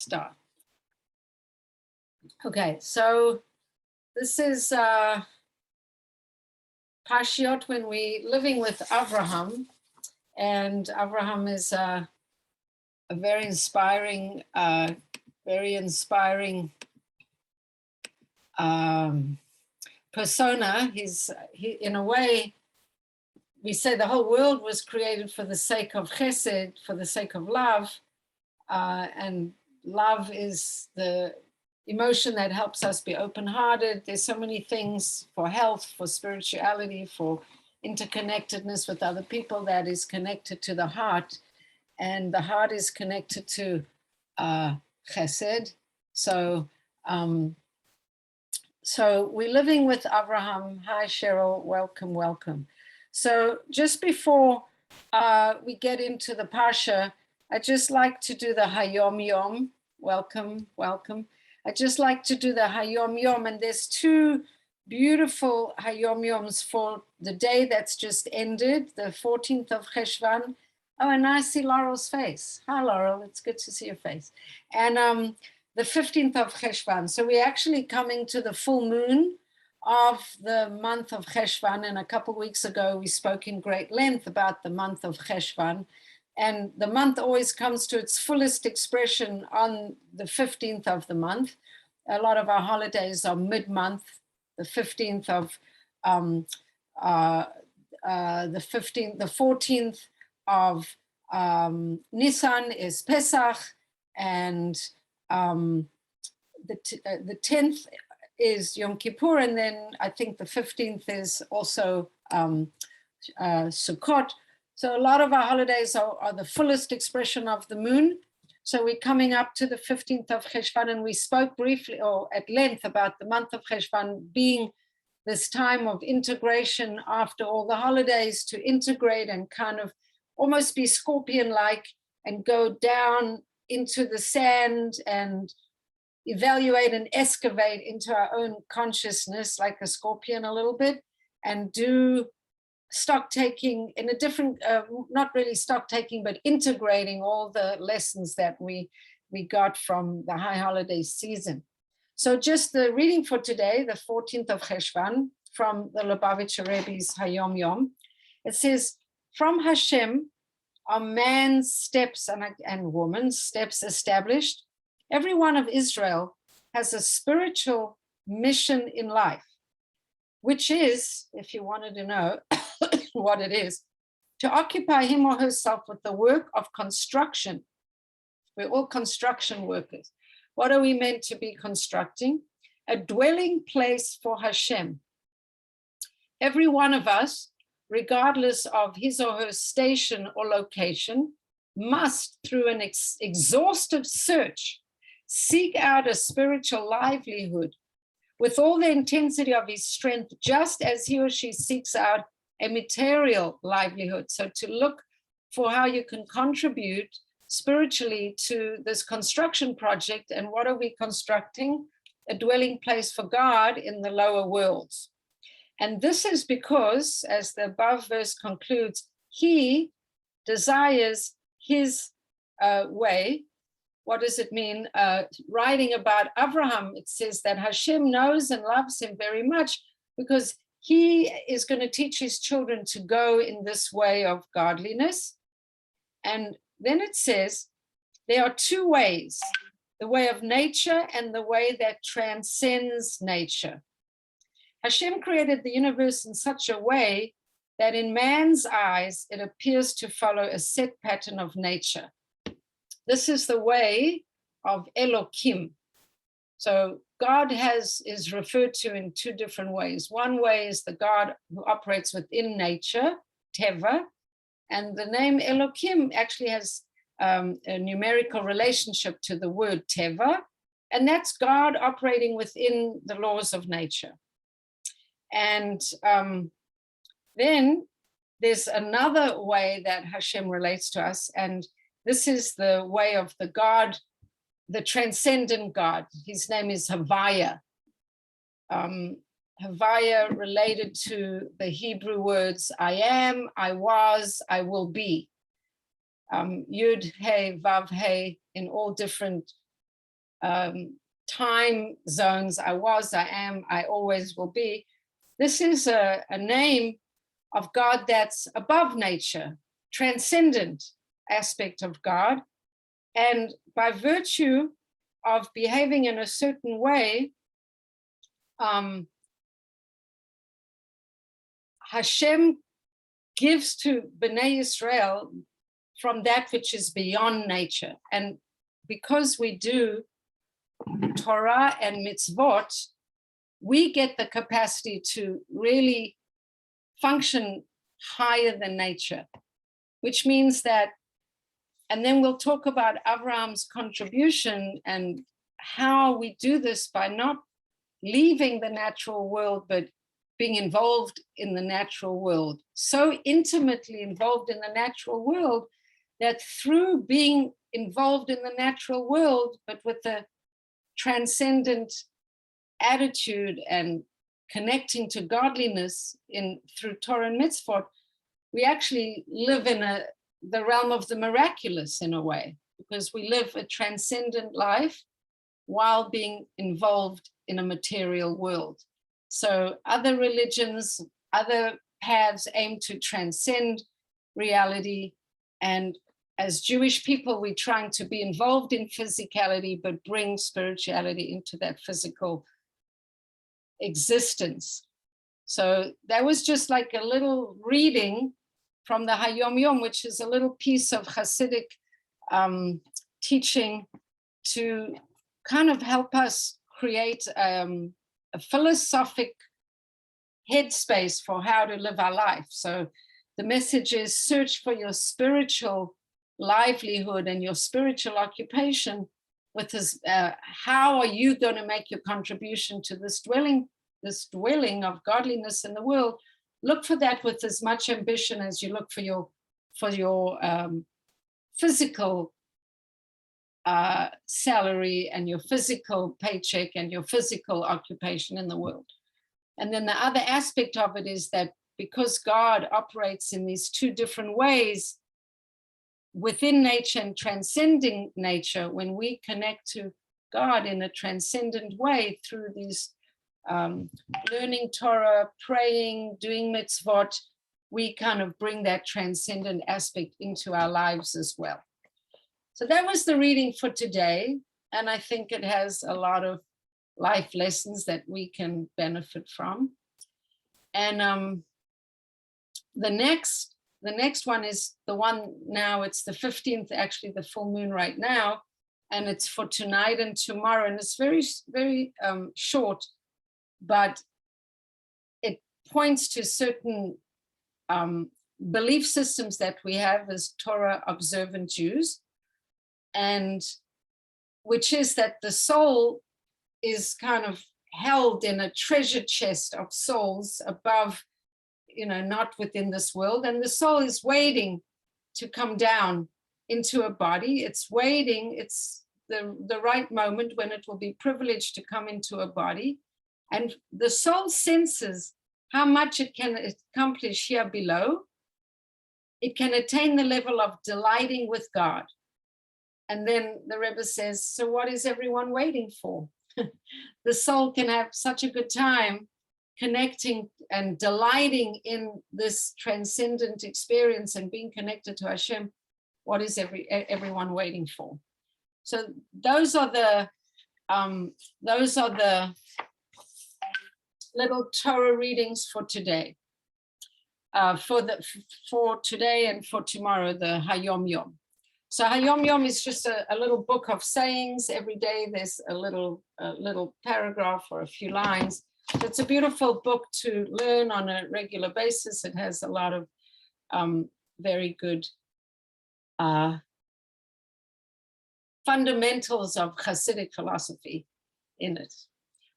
start. Okay, so this is Parshiot when we living with Avraham, and Avraham is a very inspiring persona. He in a way, we say the whole world was created for the sake of chesed, for the sake of love, and love is the emotion that helps us be open-hearted. There's so many things for health, for spirituality, for interconnectedness with other people that is connected to the heart, and the heart is connected to chesed. So we're living with Avraham. Hi, Cheryl. Welcome, welcome. So just before we get into the Parsha, I'd just like to do the Hayom Yom. Welcome, welcome. I'd just like to do the Hayom Yom, and there's two beautiful Hayom Yoms for the day that's just ended, the 14th of Cheshvan. Oh, and I see Laurel's face. Hi, Laurel. It's good to see your face. And the 15th of Cheshvan. So we're actually coming to the full moon of the month of Cheshvan. And a couple of weeks ago, we spoke in great length about the month of Cheshvan. And the month always comes to its fullest expression on the 15th of the month. A lot of our holidays are mid-month. The 15th of the 14th of Nisan is Pesach, and the 10th is Yom Kippur, and then I think the 15th is also Sukkot. So a lot of our holidays are the fullest expression of the moon. So we're coming up to the 15th of Cheshvan, and we spoke briefly or at length about the month of Cheshvan being this time of integration after all the holidays, to integrate and kind of almost be scorpion-like and go down into the sand and evaluate and excavate into our own consciousness like a scorpion a little bit, and do stock taking in a different, not really stock taking, but integrating all the lessons that we got from the high holiday season. So just the reading for today, the 14th of Cheshvan, from the Lubavitcher Rebbe's Hayom Yom. It says, from Hashem are man's steps and woman's steps established. Every one of Israel has a spiritual mission in life, which is, if you wanted to know what it is, to occupy him or herself with the work of construction. We're all construction workers. What are we meant to be constructing? A dwelling place for Hashem. Every one of us, regardless of his or her station or location, must, through an exhaustive search, seek out a spiritual livelihood with all the intensity of his strength, just as he or she seeks out a material livelihood. So to look for how you can contribute spiritually to this construction project. And what are we constructing? A dwelling place for God in the lower worlds. And this is because, as the above verse concludes, he desires his way. What does it mean? Writing about Avraham, it says that Hashem knows and loves him very much because he is going to teach his children to go in this way of godliness. And then it says there are two ways, the way of nature and the way that transcends nature. Hashem created the universe in such a way that in man's eyes, it appears to follow a set pattern of nature. This is the way of Elokim. So God is referred to in two different ways. One way is the God who operates within nature, Teva, and the name Elokim actually has a numerical relationship to the word Teva, and that's God operating within the laws of nature. And then there's another way that Hashem relates to us, and this is the way of the God, the transcendent God. His name is Vayeirah. Vayeirah related to the Hebrew words, I am, I was, I will be. Yud, Hey, Vav, Hey, in all different time zones. I was, I am, I always will be. This is a name of God that's above nature, transcendent aspect of God. And by virtue of behaving in a certain way, Hashem gives to Bnei Israel from that which is beyond nature. And because we do Torah and mitzvot, we get the capacity to really function higher than nature, which means that, and then we'll talk about Abraham's contribution and how we do this by not leaving the natural world, but being involved in the natural world, so intimately involved in the natural world that through being involved in the natural world, but with a transcendent attitude and connecting to godliness through Torah and mitzvot, we actually live in the realm of the miraculous in a way, because we live a transcendent life while being involved in a material world. So other religions, other paths aim to transcend reality. And as Jewish people, we're trying to be involved in physicality, but bring spirituality into that physical existence. So that was just like a little reading from the Hayom Yom, which is a little piece of Hasidic teaching to kind of help us create a philosophic headspace for how to live our life. So the message is search for your spiritual livelihood and your spiritual occupation with this, how are you going to make your contribution to this dwelling of godliness in the world? Look for that with as much ambition as you look for your physical salary and your physical paycheck and your physical occupation in the world. And then the other aspect of it is that because God operates in these two different ways, within nature and transcending nature, when we connect to God in a transcendent way through these learning Torah, praying, doing mitzvot, we kind of bring that transcendent aspect into our lives as well. So that was the reading for today. And I think it has a lot of life lessons that we can benefit from. And the next one is the one now, it's the 15th, actually the full moon right now, and it's for tonight and tomorrow. And it's very, very short, but it points to certain belief systems that we have as Torah observant Jews, and which is that the soul is kind of held in a treasure chest of souls above, not within this world. And the soul is waiting to come down into a body. It's waiting. It's the right moment when it will be privileged to come into a body. And the soul senses how much it can accomplish here below. It can attain the level of delighting with God. And then the Rebbe says, so what is everyone waiting for? The soul can have such a good time connecting and delighting in this transcendent experience and being connected to Hashem. What is everyone waiting for? So those are the little Torah readings for today. For today and for tomorrow, the Hayom Yom. So Hayom Yom is just a little book of sayings. Every day there's a little paragraph or a few lines. So it's a beautiful book to learn on a regular basis. It has a lot of very good fundamentals of Hasidic philosophy in it.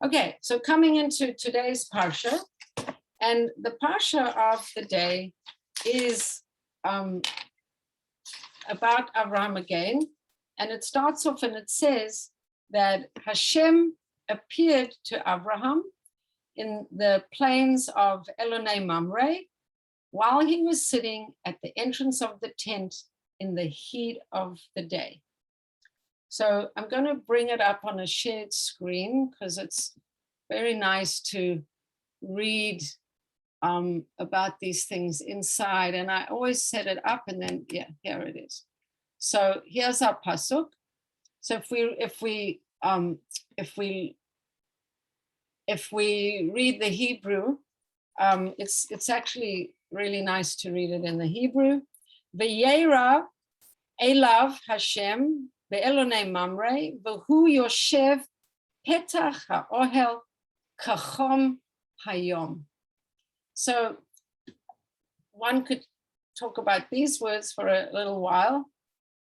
Okay, so coming into today's Parsha, and the Parsha of the day is about Abraham again, and it starts off and it says that Hashem appeared to Abraham in the plains of Elonei Mamre while he was sitting at the entrance of the tent in the heat of the day. So I'm going to bring it up on a shared screen because it's very nice to read about these things inside. And I always set it up and then, yeah, here it is. So here's our pasuk. So if we read the Hebrew, it's actually really nice to read it in the Hebrew. Vayeirah Elav Hashem be'elonei mamre v'hu yoshev petach ha'ohel kachom hayom. So one could talk about these words for a little while.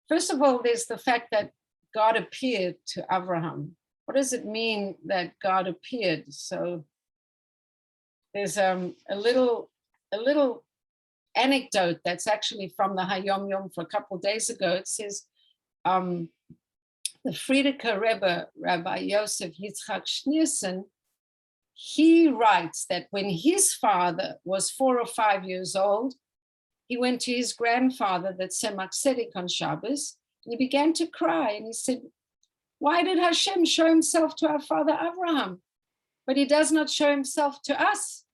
First of all, there's the fact that God appeared to Abraham. What does it mean that God appeared? So there's a little anecdote that's actually from the Hayom Yom for a couple of days ago. It says the Frierdiker Rebbe, Rabbi Yosef Yitzchak Schneerson, he writes that when his father was 4 or 5 years old, he went to his grandfather, that Tzemach Tzedek, on Shabbos, and he began to cry. And he said, why did Hashem show himself to our father Abraham, but he does not show himself to us?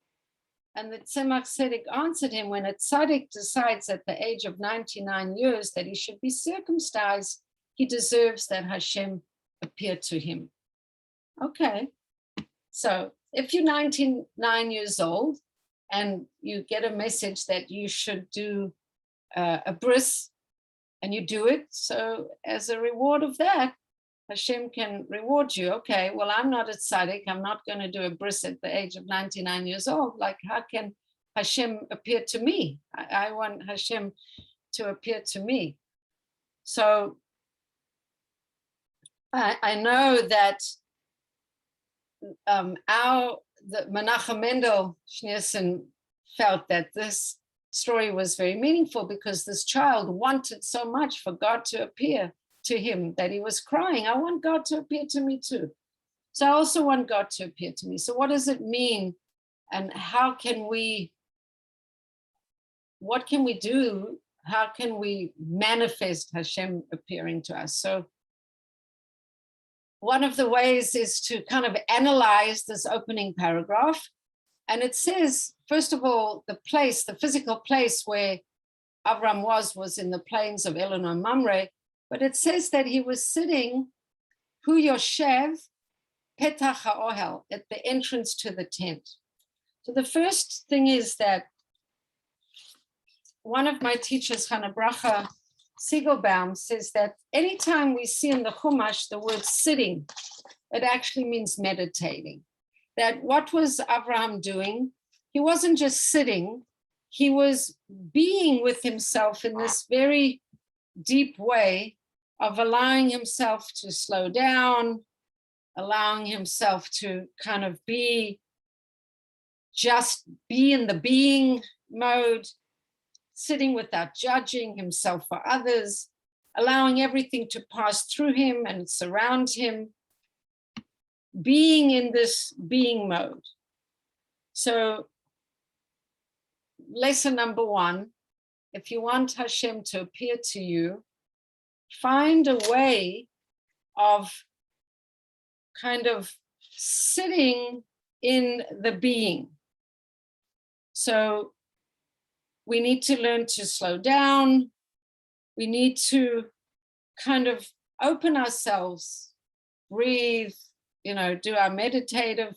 And the Tzemach Tzedek answered him, when a tzaddik decides at the age of 99 years that he should be circumcised, he deserves that Hashem appear to him. Okay, so if you're 99 years old and you get a message that you should do a bris, and you do it, so as a reward of that, Hashem can reward you. Okay, well, I'm not a tzaddik. I'm not going to do a bris at the age of 99 years old. Like, how can Hashem appear to me? I want Hashem to appear to me. So I know that the Menachem Mendel Schneerson felt that this story was very meaningful because this child wanted so much for God to appear to him that he was crying, I want God to appear to me too. So I also want God to appear to me. So what does it mean? And what can we do? How can we manifest Hashem appearing to us? So one of the ways is to kind of analyze this opening paragraph. And it says, first of all, the physical place where Avram was in the plains of Elon Mamre, but it says that he was sitting, Hu Yoshev Petach HaOhel, at the entrance to the tent. So the first thing is that one of my teachers, Hannah Bracha Siegelbaum, says that anytime we see in the Chumash the word sitting, it actually means meditating. That what was Abraham doing? He wasn't just sitting, he was being with himself in this very deep way of allowing himself to slow down, allowing himself to kind of be in the being mode, sitting without judging himself or others, allowing everything to pass through him and surround him, being in this being mode. So lesson number 1, if you want Hashem to appear to you, find a way of kind of sitting in the being. So we need to learn to slow down. We need to kind of open ourselves, breathe, do our meditative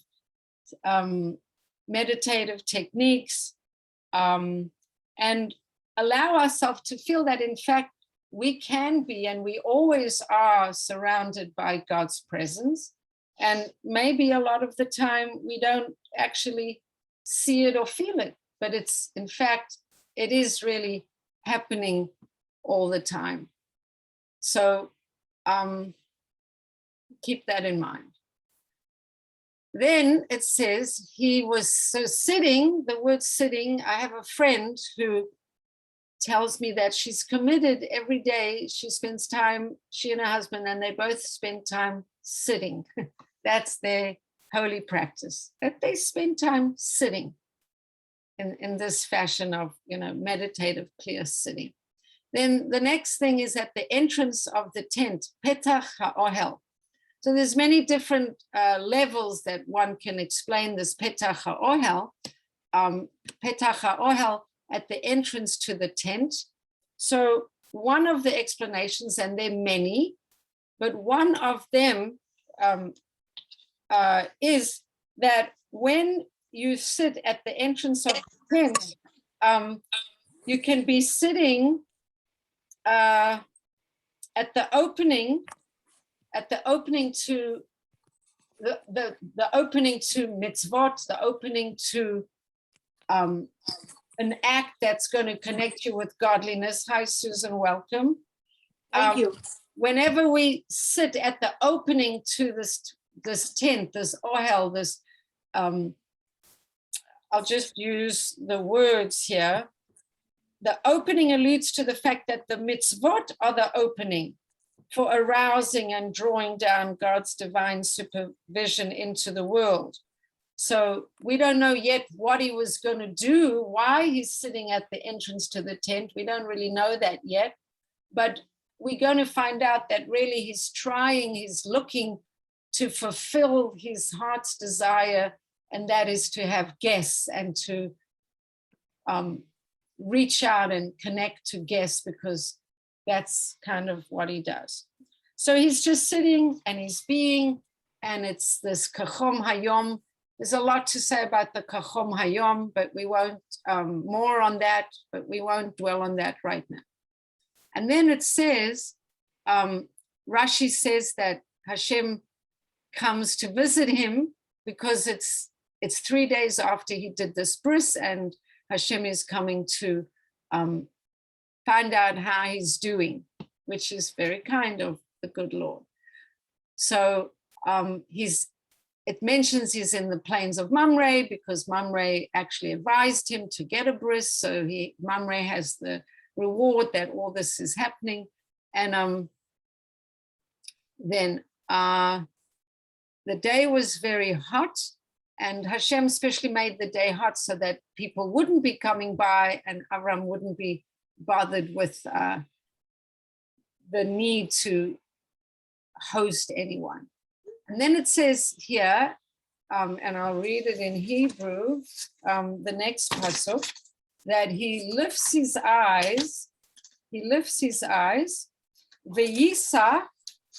techniques, and allow ourselves to feel that, in fact, we can be, and we always are, surrounded by God's presence. And maybe a lot of the time we don't actually see it or feel it, but it's, in fact, it is really happening all the time. So keep that in mind. Then it says he was sitting, the word sitting, I have a friend who tells me that she's committed every day. She spends time, she and her husband, and they both spend time sitting. That's their holy practice, that they spend time sitting in this fashion of, meditative, clear sitting. Then the next thing is at the entrance of the tent, Petach HaOhel. So there's many different levels that one can explain this Petach HaOhel. Petach HaOhel at the entrance to the tent. So one of the explanations, and there are many, but one of them is that when you sit at the entrance of the tent, you can be sitting at the opening to the opening to mitzvot, the opening to an act that's going to connect you with godliness. Hi, Susan, welcome. Thank you. Whenever we sit at the opening to this tent, this ohel, this, I'll just use the words here. The opening alludes to the fact that the mitzvot are the opening for arousing and drawing down God's divine supervision into the world. So we don't know yet what he was going to do, why he's sitting at the entrance to the tent. We don't really know that yet, but we're going to find out that really he's looking to fulfill his heart's desire, and that is to have guests and to reach out and connect to guests, because that's kind of what he does. So he's just sitting and he's being, and it's this Kachom Hayom. There's a lot to say about the Kachom Hayom, but we won't, more on that, but we won't dwell on that right now. And then it says, Rashi says that Hashem comes to visit him because it's 3 days after he did this bris, and Hashem is coming to find out how he's doing, which is very kind of the good Lord. So it mentions he's in the plains of Mamre because Mamre actually advised him to get a bris. So Mamre has the reward that all this is happening. And then the day was very hot, and Hashem especially made the day hot so that people wouldn't be coming by and Avram wouldn't be bothered with the need to host anyone. And then it says here, and I'll read it in Hebrew, the next pasuk, that he lifts his eyes, Vayisa,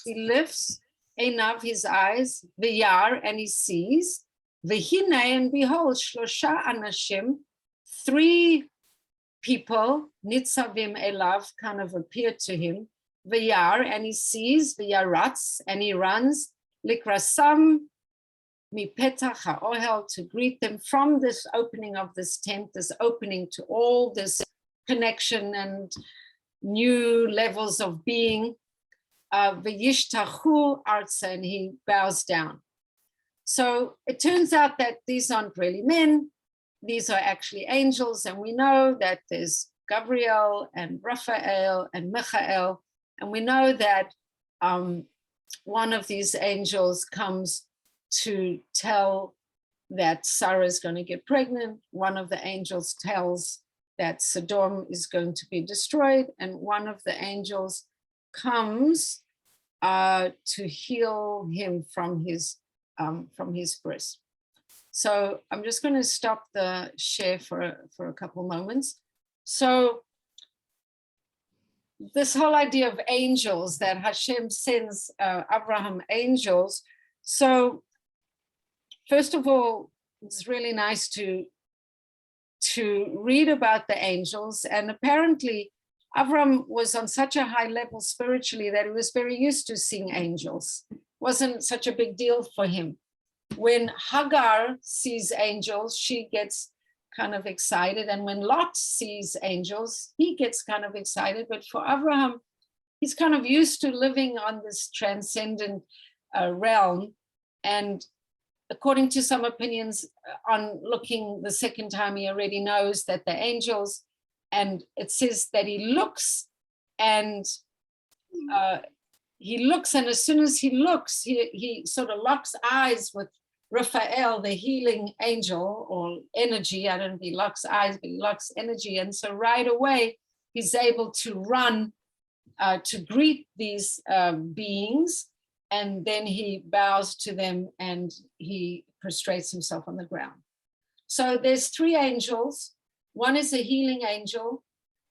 he lifts einav, his eyes, Vayar, and he sees, Vehine, and behold, Shlosha Anashim, 3 people, Nitzavim Elav, kind of appeared to him, Vayar, and he sees, Vayaratz, and he runs, Likrasam mi petach ha'ohel, to greet them from this opening of this tent, this opening to all this connection and new levels of being. V'yishtachu arza, and he bows down. So it turns out that these aren't really men, these are actually angels, and we know that there's Gabriel and Raphael and Michael, and we know that one of these angels comes to tell that Sarah is going to get pregnant. One of the angels tells that Sodom is going to be destroyed. And one of the angels comes to heal him from his bris. So I'm just going to stop the share for a couple moments. So this whole idea of angels, that Hashem sends Abraham angels. So first of all, it's really nice to read about the angels. And apparently Avram was on such a high level spiritually that he was very used to seeing angels. It wasn't such a big deal for him. When Hagar sees angels, she gets kind of excited. And when Lot sees angels, he gets kind of excited. But for Abraham, he's kind of used to living on this transcendent realm. And according to some opinions, on looking the second time, he already knows that the angels, and it says that he looks, and as soon as he looks, he sort of locks eyes with Raphael, the healing angel or energy. I don't know if he locks eyes, but he locks energy. And so right away, he's able to run to greet these beings, and then he bows to them and he prostrates himself on the ground. So there's three angels. One is a healing angel.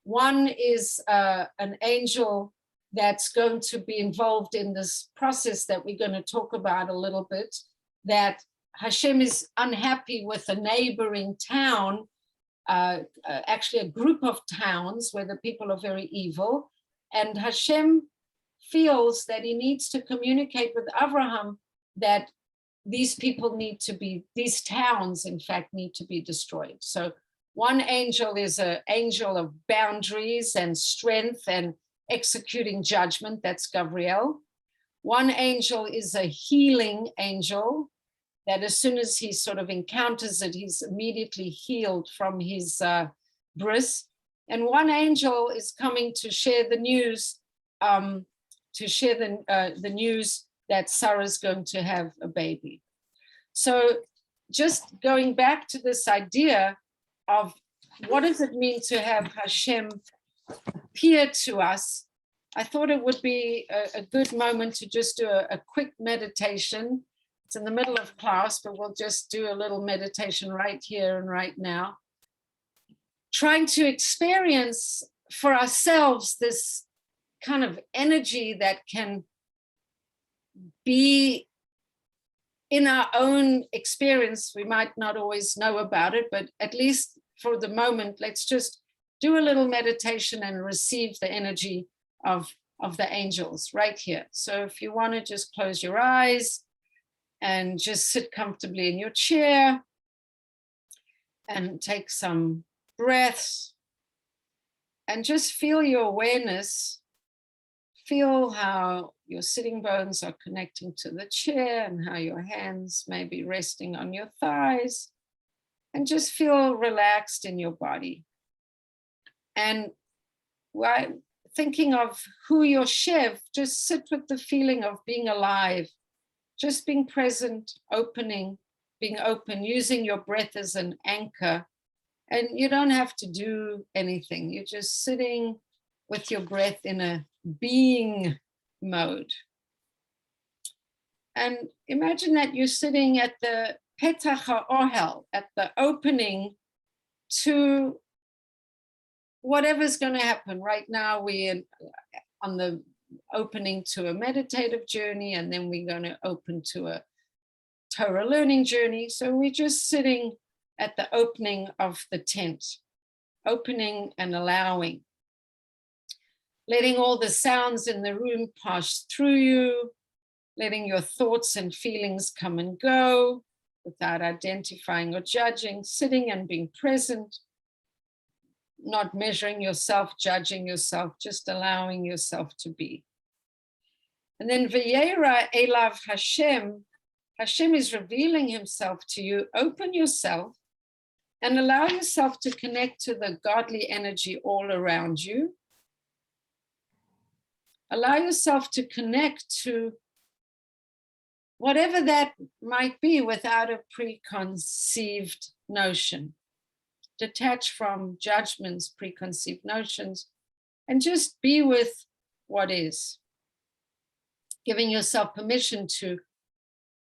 One is an angel that's going to be involved in this process that we're going to talk about a little bit, that Hashem is unhappy with a neighboring town, actually a group of towns where the people are very evil. And Hashem feels that he needs to communicate with Abraham that these people need to be, these towns, in fact, need to be destroyed. So one angel is an angel of boundaries and strength and executing judgment. That's Gabriel. One angel is a healing angel, that as soon as he sort of encounters it, he's immediately healed from his bris. And one angel is coming to share the news, the news that Sarah's going to have a baby. So just going back to this idea of what does it mean to have Hashem appear to us, I thought it would be a good moment to just do a quick meditation. It's in the middle of class, but we'll just do a little meditation right here and right now, trying to experience for ourselves this kind of energy that can be in our own experience. We might not always know about it, but at least for the moment, let's just do a little meditation and receive the energy of the angels right here. So if you want to just close your eyes and just sit comfortably in your chair and take some breaths and just feel your awareness. Feel how your sitting bones are connecting to the chair and how your hands may be resting on your thighs, and just feel relaxed in your body. And while thinking of who you're Shev, just sit with the feeling of being alive, just being present, being open, using your breath as an anchor. And you don't have to do anything. You're just sitting with your breath in a being mode. And imagine that you're sitting at the Petach HaOhel, at the opening to whatever's going to happen. Right now we're on the opening to a meditative journey, and then we're going to open to a Torah learning journey. So we're just sitting at the opening of the tent, opening and allowing, letting all the sounds in the room pass through you, letting your thoughts and feelings come and go without identifying or judging, sitting and being present, not measuring yourself, judging yourself, just allowing yourself to be. And then Vayeirah Elav Hashem, Hashem is revealing himself to you. Open yourself and allow yourself to connect to the godly energy all around you. Allow yourself to connect to whatever that might be without a preconceived notion. Detach from judgments, preconceived notions, and just be with what is. Giving yourself permission to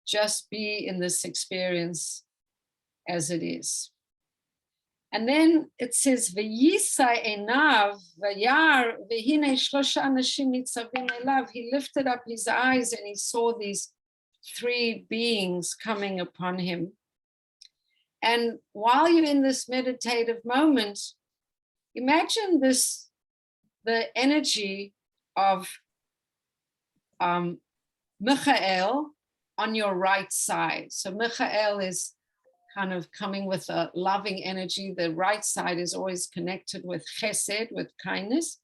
just be in this experience as it is. And then it says, V'yisa enav v'yar v'hine shlosha anashim nitzavim elav. He lifted up his eyes and he saw these three beings coming upon him. And while you're in this meditative moment, imagine this, the energy of Michael on your right side. So Michael is kind of coming with a loving energy. The right side is always connected with chesed, with kindness.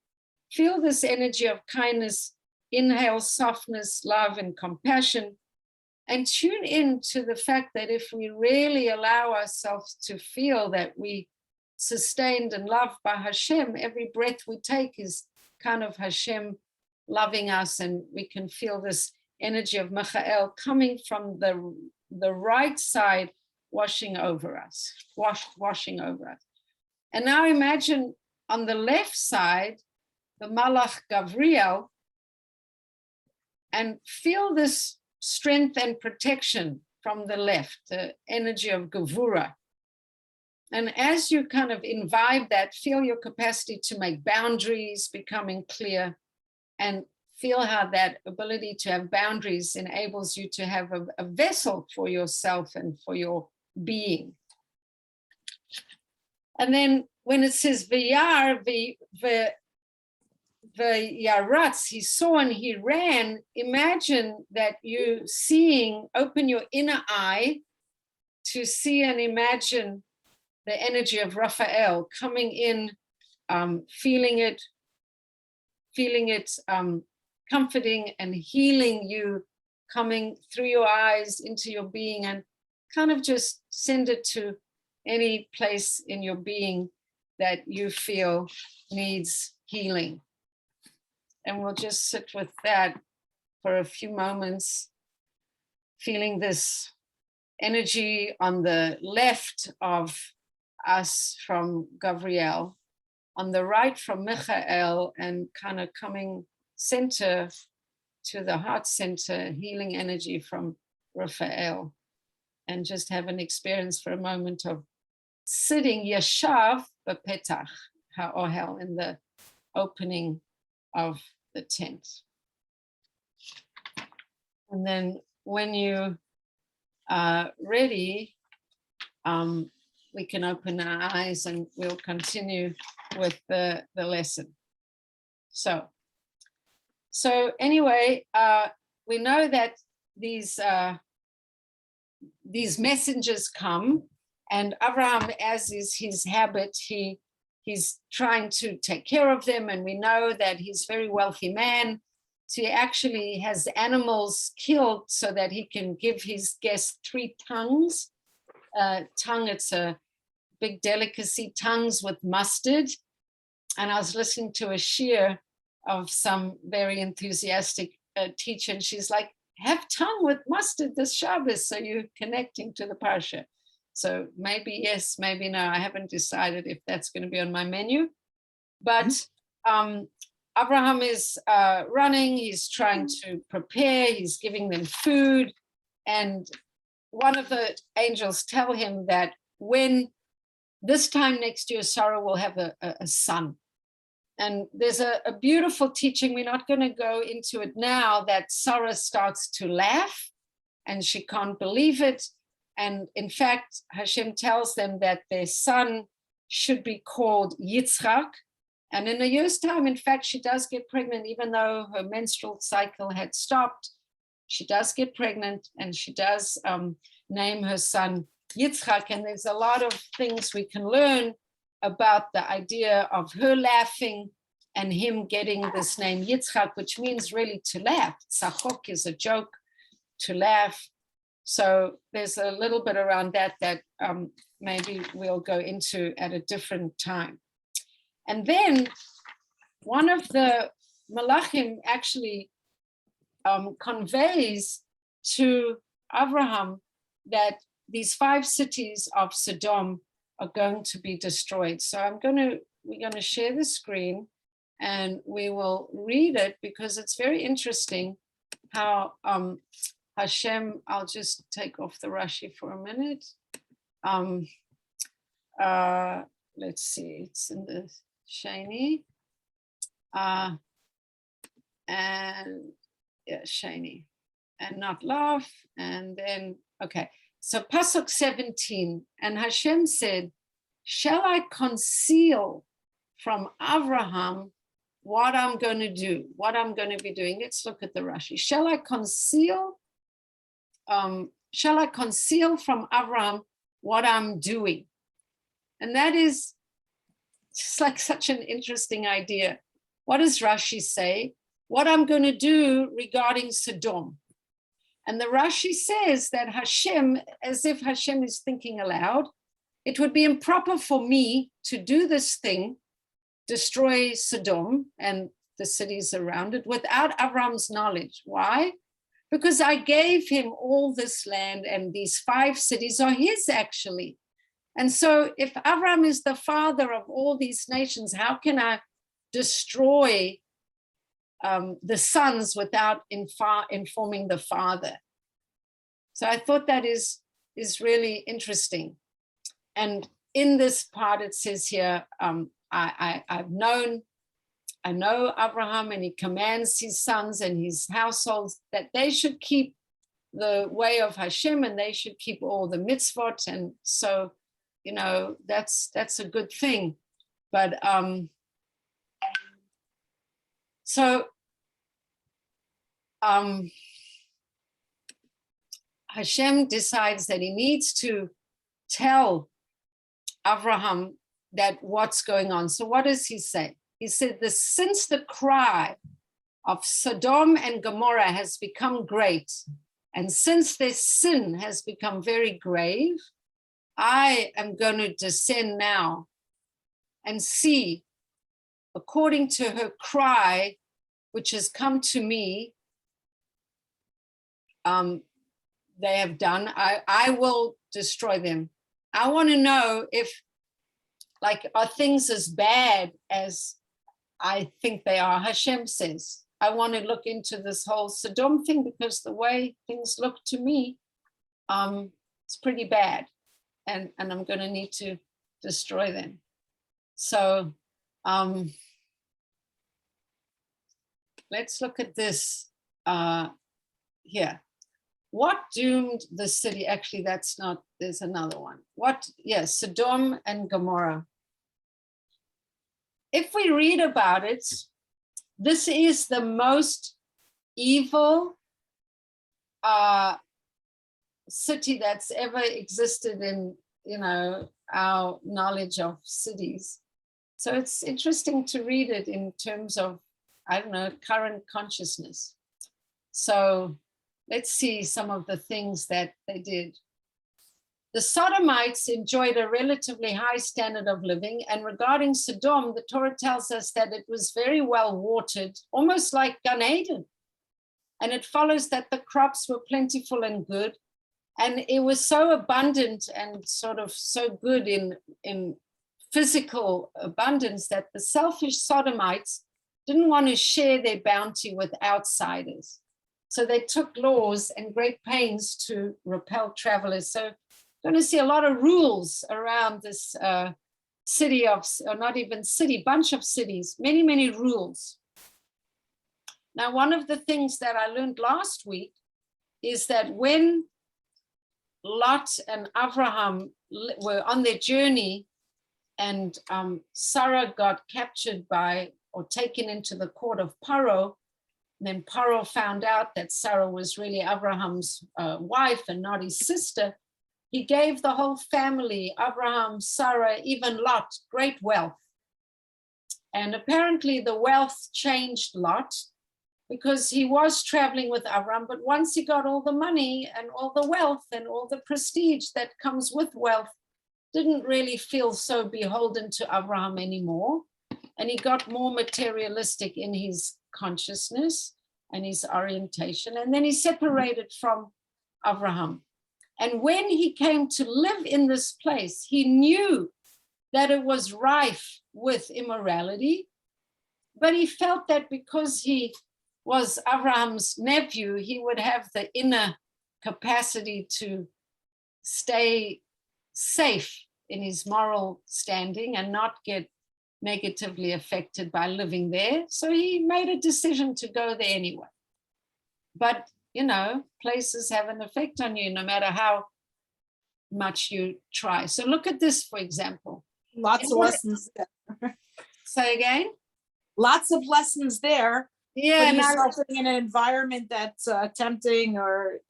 Feel this energy of kindness, inhale softness, love, and compassion, and tune in to the fact that if we really allow ourselves to feel that we sustained and loved by Hashem, every breath we take is kind of Hashem loving us, and we can feel this energy of Michael coming from the right side, washing over us, washing over us. And now imagine on the left side, the Malach Gavriel, and feel this strength and protection from the left, the energy of Gevura. And as you kind of imbibe that, feel your capacity to make boundaries becoming clear, and feel how that ability to have boundaries enables you to have a vessel for yourself and for your being. And then when it says Vayar, Vayaratz, he saw and he ran, imagine that you seeing, open your inner eye to see and imagine the energy of Raphael coming in, feeling it, comforting and healing you, coming through your eyes into your being, and kind of just send it to any place in your being that you feel needs healing. And we'll just sit with that for a few moments, feeling this energy on the left of us from Gabriel, on the right from Michael, and kind of coming center to the heart center, healing energy from Raphael. And just have an experience for a moment of sitting yashav b'petach ha'ohel, in the opening of the tent. And then when you are ready, we can open our eyes and we'll continue with the lesson. So anyway, we know that these messengers come, and Abraham, as is his habit, he's trying to take care of them, and we know that he's a very wealthy man. So he actually has animals killed so that he can give his guests 3 tongues. Tongue, it's a big delicacy, tongues with mustard. And I was listening to a shiur of some very enthusiastic teacher, and she's like, have tongue with mustard this Shabbos, so you're connecting to the parsha. So maybe yes, maybe no. I haven't decided if that's going to be on my menu. But Abraham is running, he's trying to prepare, he's giving them food. And one of the angels tell him that when this time next year, Sarah will have a son. And there's a beautiful teaching, we're not going to go into it now, that Sarah starts to laugh and she can't believe it. And in fact, Hashem tells them that their son should be called Yitzchak. And in a year's time, in fact, she does get pregnant, even though her menstrual cycle had stopped. She does get pregnant, and she does name her son Yitzchak. And there's a lot of things we can learn about the idea of her laughing and him getting this name Yitzchak, which means really to laugh. Tzachok is a joke, to laugh. So there's a little bit around that maybe we'll go into at a different time. And then one of the Malachim actually conveys to Abraham that these 5 cities of Sodom are going to be destroyed. So we're going to share the screen and we will read it, because it's very interesting how Hashem, I'll just take off the Rashi for a minute. Let's see, it's in the Shani. And yeah, Shani. And not laugh. And then, okay. So Pasuk 17, and Hashem said, shall I conceal from Abraham what I'm going to do, what I'm going to be doing? Let's look at the Rashi. Shall I conceal from Abraham what I'm doing? And that is just like such an interesting idea. What does Rashi say? What I'm going to do regarding Sodom. And the Rashi says that Hashem, as if Hashem is thinking aloud, it would be improper for me to do this thing, destroy Sodom and the cities around it, without Abraham's knowledge. Why? Because I gave him all this land, and these 5 cities are his actually. And so if Abraham is the father of all these nations, how can I destroy the sons without informing the father? So I thought that is really interesting. And in this part, it says here, I know Abraham, and he commands his sons and his households that they should keep the way of Hashem, and they should keep all the mitzvot. And so, you know, that's a good thing. But Hashem decides that he needs to tell Abraham that what's going on. So what does he say? He said, since the cry of Sodom and Gomorrah has become great, and since their sin has become very grave, I am going to descend now and see, according to her cry, which has come to me, they have done, I will destroy them. I want to know if, like, are things as bad as I think they are? Hashem says, I want to look into this whole Sodom thing, because the way things look to me, it's pretty bad. And I'm going to need to destroy them. So let's look at this here. What doomed the city? Actually, that's not, there's another one. Yes, Sodom and Gomorrah. If we read about it, this is the most evil city that's ever existed in, you know, our knowledge of cities. So it's interesting to read it in terms of, I don't know, current consciousness. So let's see some of the things that they did. The Sodomites enjoyed a relatively high standard of living, and regarding Sodom, the Torah tells us that it was very well watered, almost like Gan Eden. And it follows that the crops were plentiful and good, and it was so abundant and sort of so good in physical abundance that the selfish Sodomites didn't want to share their bounty with outsiders. So they took laws and great pains to repel travelers. So going to see a lot of rules around this city of, or not even city, bunch of cities, many, many rules. Now, one of the things that I learned last week is that when Lot and Abraham were on their journey, and Sarah got captured by, or taken into the court of Paro, and then Paro found out that Sarah was really Abraham's wife and not his sister. He gave the whole family, Abraham, Sarah, even Lot, great wealth. And apparently the wealth changed Lot, because he was traveling with Abraham, but once he got all the money and all the wealth and all the prestige that comes with wealth, didn't really feel so beholden to Abraham anymore. And he got more materialistic in his consciousness and his orientation. And then he separated from Abraham. And when he came to live in this place, he knew that it was rife with immorality, but he felt that because he was Abraham's nephew, he would have the inner capacity to stay safe in his moral standing and not get negatively affected by living there. So he made a decision to go there anyway. But you know, places have an effect on you no matter how much you try. So look at this, for example. Lots of lessons there. Say again? Lots of lessons there. Yeah. Putting yourself in an environment that's tempting or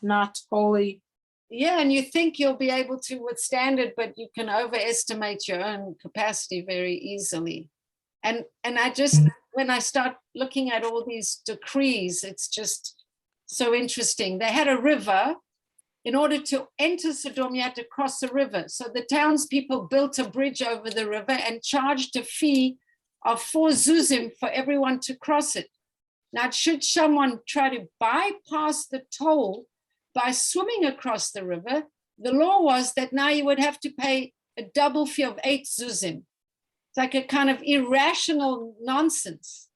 not wholly. Yeah, and you think you'll be able to withstand it, but you can overestimate your own capacity very easily. And I just, when I start looking at all these decrees, it's just so interesting. They had a river. In order to enter Sodom, you had to cross the river. So the townspeople built a bridge over the river and charged a fee of 4 zuzim for everyone to cross it. Now, should someone try to bypass the toll by swimming across the river, the law was that now you would have to pay a double fee of 8 zuzim. It's like a kind of irrational nonsense.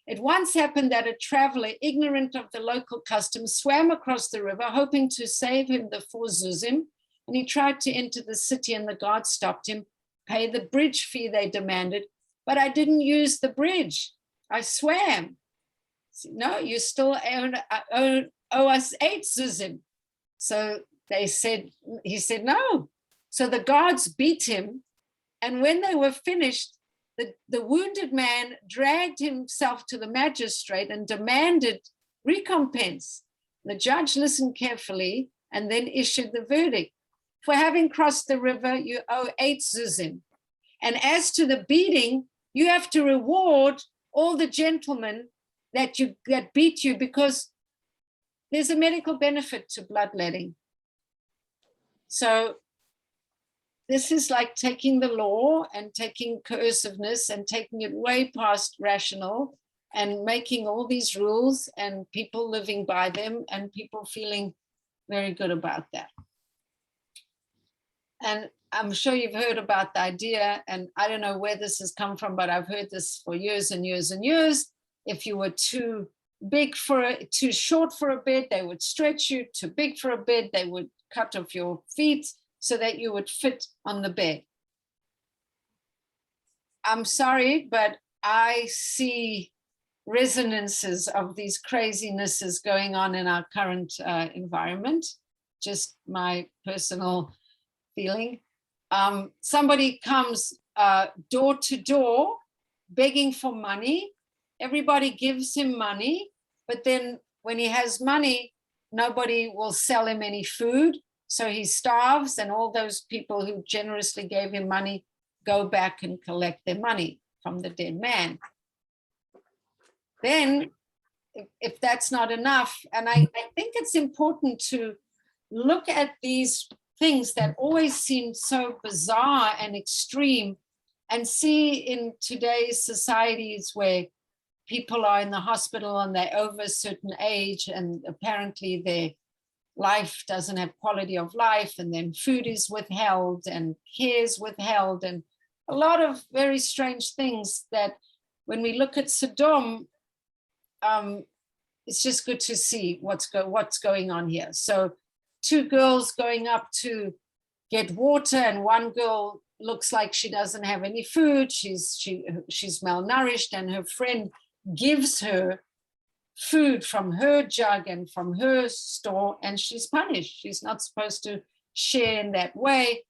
It once happened that a traveler, ignorant of the local customs, swam across the river, hoping to save him the 4 zuzim, and he tried to enter the city, and the guards stopped him, pay the bridge fee they demanded, but I didn't use the bridge. I swam. No, you still owe us 8 zuzim. So he said no. So the guards beat him, and when they were finished, the wounded man dragged himself to the magistrate and demanded recompense. The judge listened carefully and then issued the verdict. For having crossed the river, you owe 8 zuzim. And as to the beating, you have to reward all the gentlemen that beat you, because there's a medical benefit to bloodletting. So this is like taking the law and taking coerciveness and taking it way past rational and making all these rules and people living by them and people feeling very good about that. And I'm sure you've heard about the idea, and I don't know where this has come from, but I've heard this for years and years and years. If you were too short for a bed, they would stretch you. Too big for a bed, they would cut off your feet so that you would fit on the bed. I'm sorry, but I see resonances of these crazinesses going on in our current environment. Just my personal feeling. Somebody comes door to door begging for money. Everybody gives him money, but then when he has money, nobody will sell him any food. So he starves, and all those people who generously gave him money go back and collect their money from the dead man. Then, if that's not enough, and I think it's important to look at these things that always seem so bizarre and extreme and see in today's societies where people are in the hospital and they're over a certain age and apparently their life doesn't have quality of life, and then food is withheld and care is withheld, and a lot of very strange things that when we look at Sodom, it's just good to see what's going on here. So 2 girls going up to get water, and one girl looks like she doesn't have any food. She's malnourished, and her friend gives her food from her jug and from her store, and she's punished. She's not supposed to share in that way.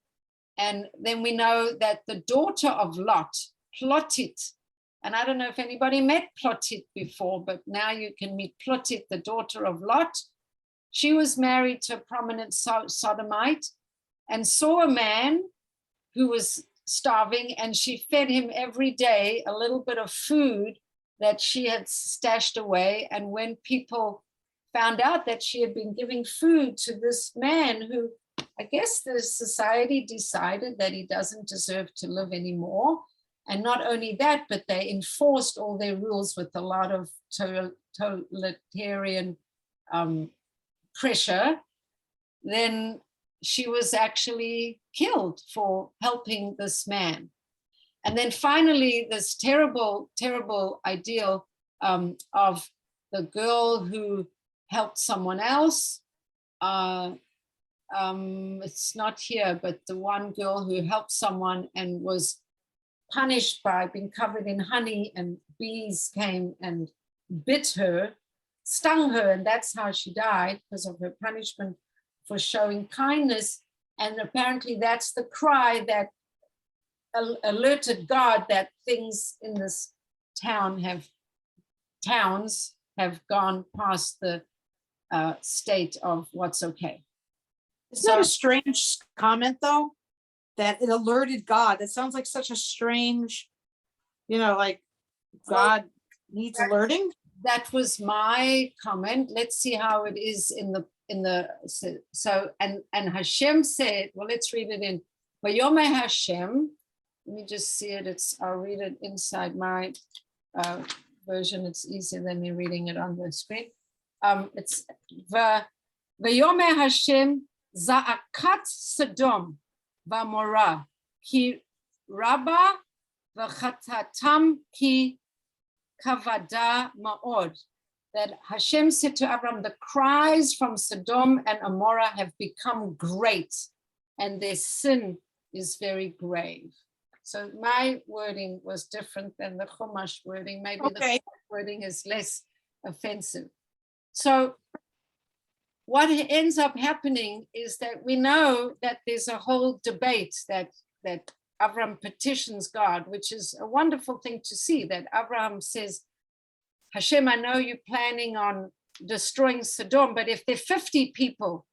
And then we know that the daughter of Lot, Plotit, and I don't know if anybody met Plotit before, but now you can meet Plotit, the daughter of Lot. She was married to a prominent sodomite and saw a man who was starving, and she fed him every day a little bit of food that she had stashed away. And when people found out that she had been giving food to this man who, I guess the society decided that he doesn't deserve to live anymore. And not only that, but they enforced all their rules with a lot of totalitarian pressure, then she was actually killed for helping this man. And then finally, this terrible, terrible ideal of the girl who helped someone else. It's not here, but the one girl who helped someone and was punished by being covered in honey, and bees came and bit her, stung her, and that's how she died, because of her punishment for showing kindness. And apparently that's the cry that alerted God that things in this towns have gone past the state of what's okay. Isn't that a strange comment, though? That it alerted God. That sounds like such a strange, like God needs alerting. That was my comment. Let's see how it is in the so and Hashem said, well, let's read it in Vayeirah Hashem. Let me just see it. I'll read it inside my version. It's easier than me reading it on the screen. It's Vayeirah Hashem Za'akat Sodom v'Amorah ki rabba v'chatatam ki kavada ma'od. That Hashem said to Abraham, the cries from Sodom and Amorah have become great, and their sin is very grave. So my wording was different than the Chumash wording. Maybe the Chumash wording is less offensive. So what ends up happening is that we know that there's a whole debate that Abraham petitions God, which is a wonderful thing to see, that Abraham says, Hashem, I know you're planning on destroying Sodom, but if there are 50 people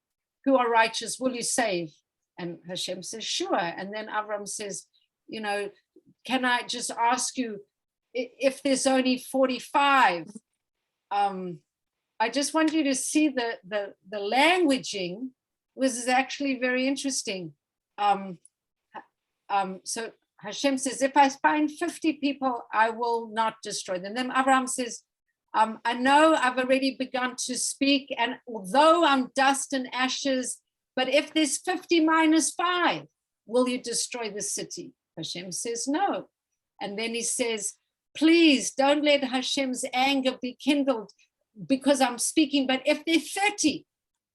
who are righteous, will you save? And Hashem says, sure. And then Abraham says, you know, can I just ask you, if there's only 45, I just want you to see the languaging was actually very interesting. So Hashem says, if I find 50 people, I will not destroy them. Then Abraham says, I know I've already begun to speak, and although I'm dust and ashes, but if there's 50 minus 5, will you destroy the city? Hashem says, no. And then he says, please don't let Hashem's anger be kindled because I'm speaking, but if there's 30,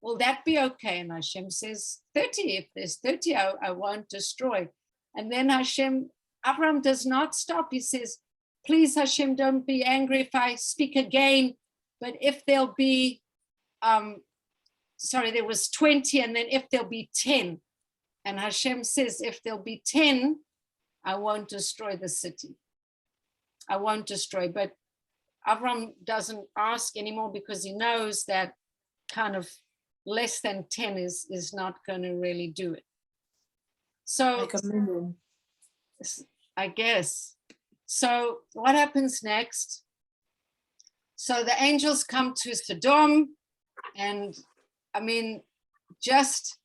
will that be okay? And Hashem says, 30, if there's 30, I won't destroy. And then Abraham does not stop. He says, please, Hashem, don't be angry if I speak again, but if there'll be, there was 20, and then if there'll be 10. And Hashem says, if there'll be 10, I won't destroy the city. I won't destroy, but Abraham doesn't ask anymore because he knows that kind of less than 10 is not going to really do it. So I guess. So what happens next? So the angels come to Sodom, and I mean, just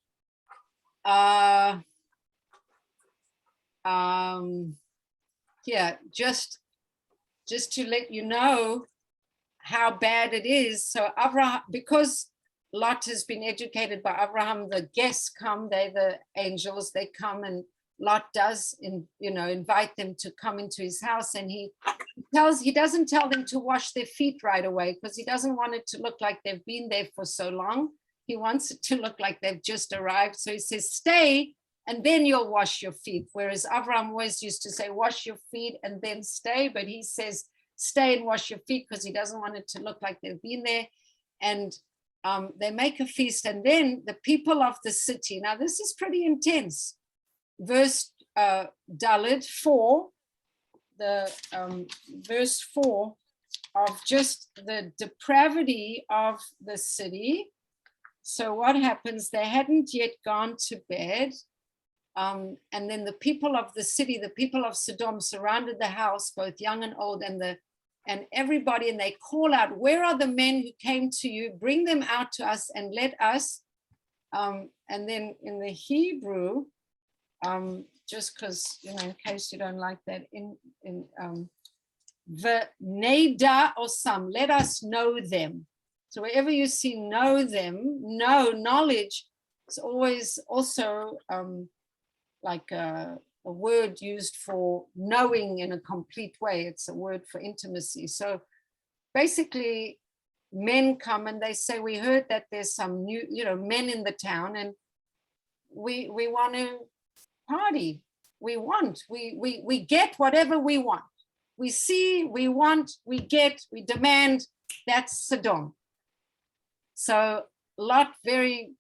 just to let you know how bad it is. So Abraham, because Lot has been educated by Abraham, the guests come, they're the angels, they come, and Lot does invite them to come into his house, and he doesn't tell them to wash their feet right away because he doesn't want it to look like they've been there for so long. He wants it to look like they've just arrived. So he says, stay and then you'll wash your feet. Whereas Abraham always used to say, wash your feet and then stay. But he says, stay and wash your feet because he doesn't want it to look like they've been there. And they make a feast. And then the people of the city, now this is pretty intense. Verse Dalet 4, verse 4 of just the depravity of the city. So what happens? They hadn't yet gone to bed. And then the people of the city, the people of Sodom, surrounded the house, both young and old, and everybody, and they call out, where are the men who came to you? Bring them out to us and let us. And then in the Hebrew, just because, in case you don't like that, V'neda osam, let us know them. So wherever you see know them, knowledge is always also like a word used for knowing in a complete way. It's a word for intimacy. So basically men come and they say, we heard that there's some new, men in the town, and we want to party. We get whatever we want. We see, we want, we get, we demand. That's Sodom. So Lot very,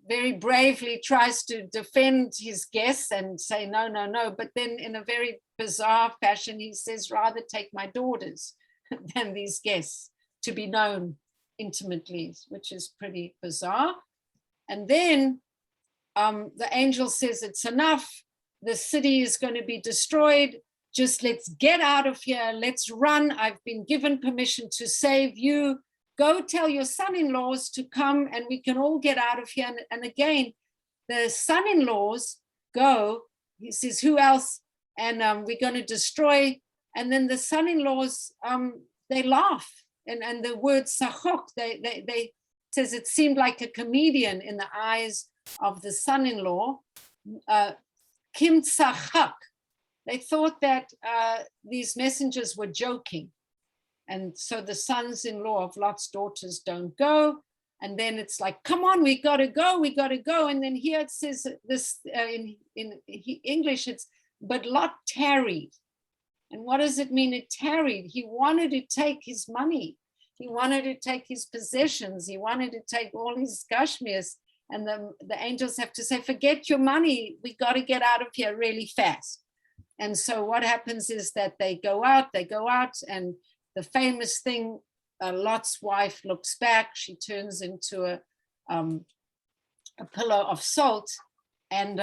very bravely tries to defend his guests and say, no, no, no. But then in a very bizarre fashion, he says, rather take my daughters than these guests to be known intimately, which is pretty bizarre. And then the angel says, it's enough. The city is going to be destroyed. Just let's get out of here. Let's run. I've been given permission to save you. Go tell your son-in-laws to come and we can all get out of here. And again, the son-in-laws go, he says, who else? And we're going to destroy. And then the son-in-laws, they laugh. And the word sachok, they says it seemed like a comedian in the eyes of the son-in-law, Kim Tzachak. They thought that these messengers were joking. And so the sons-in-law of Lot's daughters don't go. And then it's like, come on, we got to go. And then here it says this in English, it's, but Lot tarried. And what does it mean it tarried? He wanted to take his money. He wanted to take his possessions. He wanted to take all his gashmias. And the angels have to say, forget your money. We got to get out of here really fast. And so what happens is that they go out, and the famous thing, Lot's wife looks back, she turns into a pillar of salt, and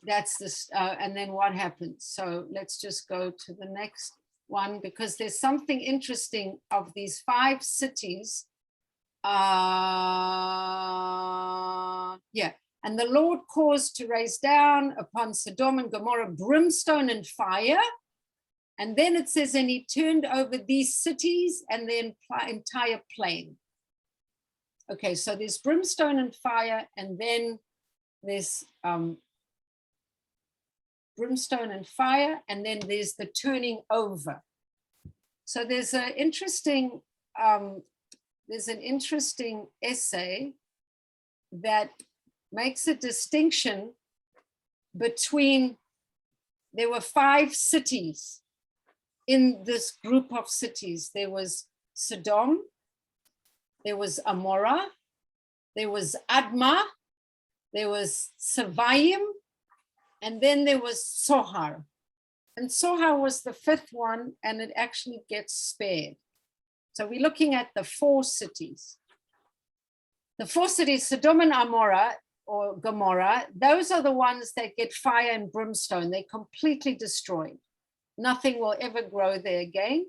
that's this, and then what happens? So let's just go to the next one, because there's something interesting of these 5 cities. And the Lord caused to raise down upon Sodom and Gomorrah brimstone and fire. And then it says, and he turned over these cities and the entire plain. Okay, so there's brimstone and fire, and then there's brimstone and fire, and then there's the turning over. So there's an interesting essay that makes a distinction between, there were 5 cities in this group of cities. There was Sodom, there was Amorah, there was Admah, there was Savaim, and then there was Sohar. And Sohar was the 5th one, and it actually gets spared. So we're looking at the 4 cities. The 4 cities, Sodom and Amorah, or Gomorrah, those are the ones that get fire and brimstone. They're completely destroyed. Nothing will ever grow there again.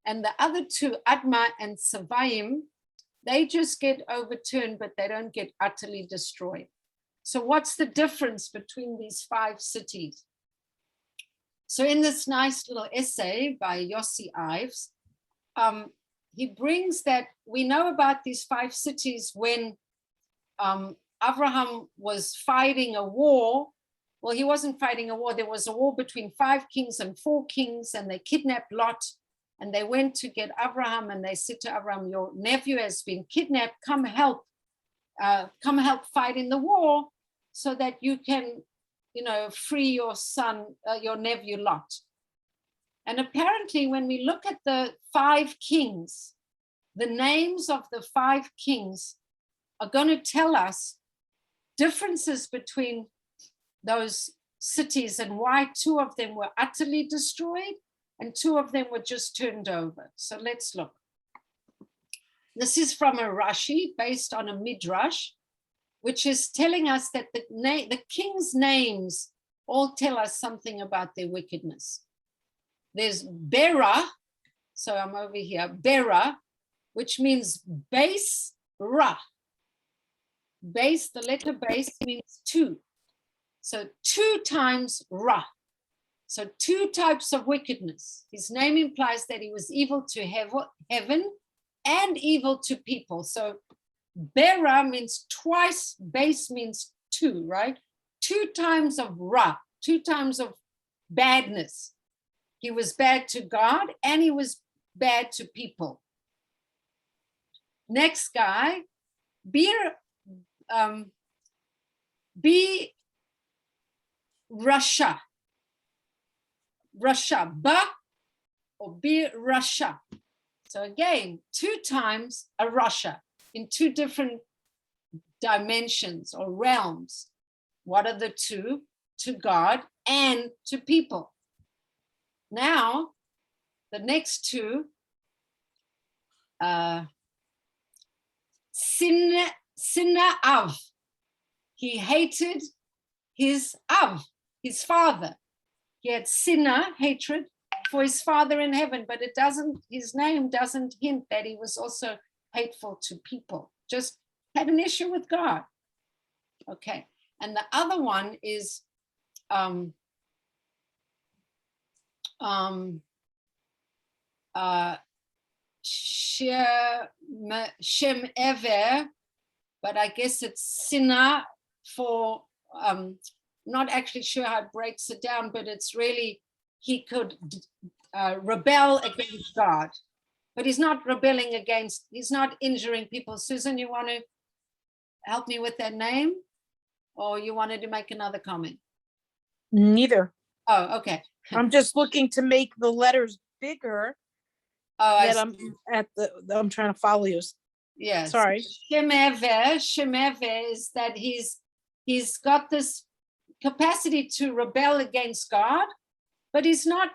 And the other 2, Admah and Savaim, they just get overturned, but they don't get utterly destroyed. So what's the difference between these 5 cities? So in this nice little essay by Yossi Ives, he brings that we know about these 5 cities when Abraham was fighting a war. Well, he wasn't fighting a war. There was a war between 5 kings and 4 kings, and they kidnapped Lot, and they went to get Abraham, and they said to Abraham, your nephew has been kidnapped, come help fight in the war so that you can, free your son, your nephew Lot. And apparently when we look at the 5 kings, the names of the 5 kings are going to tell us differences between those cities and why 2 of them were utterly destroyed and 2 of them were just turned over. So let's look. This is from a Rashi based on a Midrash, which is telling us that the king's names all tell us something about their wickedness. There's Bera, so I'm over here, Bera, which means base ra. Base, the letter base means 2. So 2 times ra. So 2 types of wickedness. His name implies that he was evil to heaven and evil to people. So Bera means twice, base means 2, right? 2 times of ra, 2 times of badness. He was bad to God and he was bad to people. Next guy, Rasha. Rasha, Ba or Bir Rasha. So again, 2 times a Rasha in 2 different dimensions or realms. What are the 2? To God and to people. Now, the next 2, Sinna Av. He hated his Av, his father. He had Sinna, hatred, for his father in heaven, but his name doesn't hint that he was also hateful to people, just had an issue with God. Okay, and the other one is Shem Ever, but I guess it's sinah for, not actually sure how it breaks it down, but it's really, he could rebel against God, but he's not rebelling against, he's not injuring people. Susan, you want to help me with that name, or you wanted to make another comment? Neither. Oh, okay. I'm just looking to make the letters bigger. Oh, that I'm trying to follow you. Yes. Sorry. Shemeve is that he's got this capacity to rebel against God, but he's not,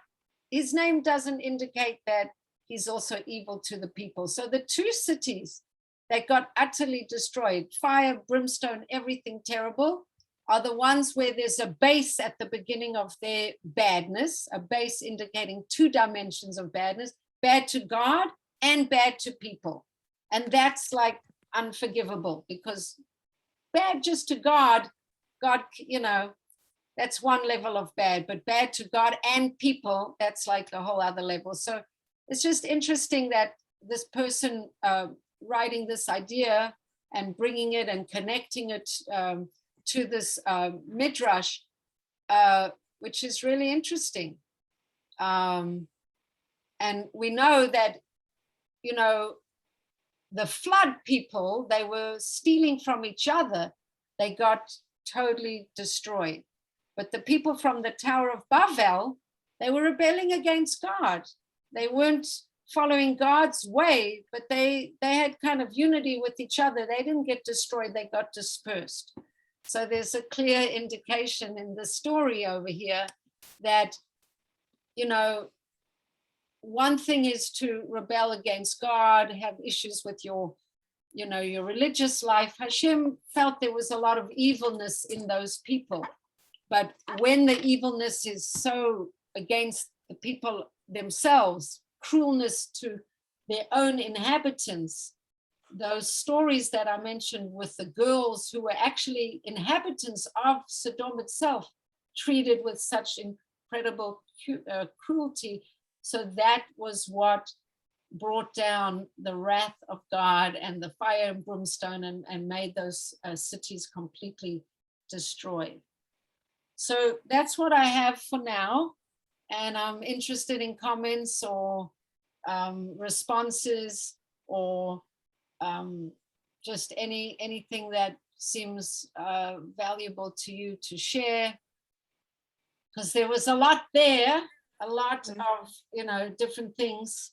his name doesn't indicate that he's also evil to the people. So the two cities that got utterly destroyed, fire, brimstone, everything terrible, are the ones where there's a base at the beginning of their badness, a base indicating two dimensions of badness, bad to God and bad to people. And that's like unforgivable, because bad just to God, you know, that's one level of bad, but bad to God and people, that's like a whole other level. So it's just interesting that this person writing this idea and bringing it and connecting it to this midrash, which is really interesting. And we know that, you know, the flood people, they were stealing from each other. They got totally destroyed. But the people from the Tower of Babel, they were rebelling against God. They weren't following God's way, but they had kind of unity with each other. They didn't get destroyed, they got dispersed. So there's a clear indication in the story over here that, you know, one thing is to rebel against God, have issues with your, you know, your religious life. Hashem felt there was a lot of evilness in those people. But when the evilness is so against the people themselves, cruelness to their own inhabitants, those stories that I mentioned with the girls who were actually inhabitants of Sodom itself, treated with such incredible cruelty. So that was what brought down the wrath of God and the fire and brimstone and made those cities completely destroyed. So that's what I have for now. And I'm interested in comments or responses, or just anything that seems valuable to you to share. Because there was a lot there, a lot of, you know, different things.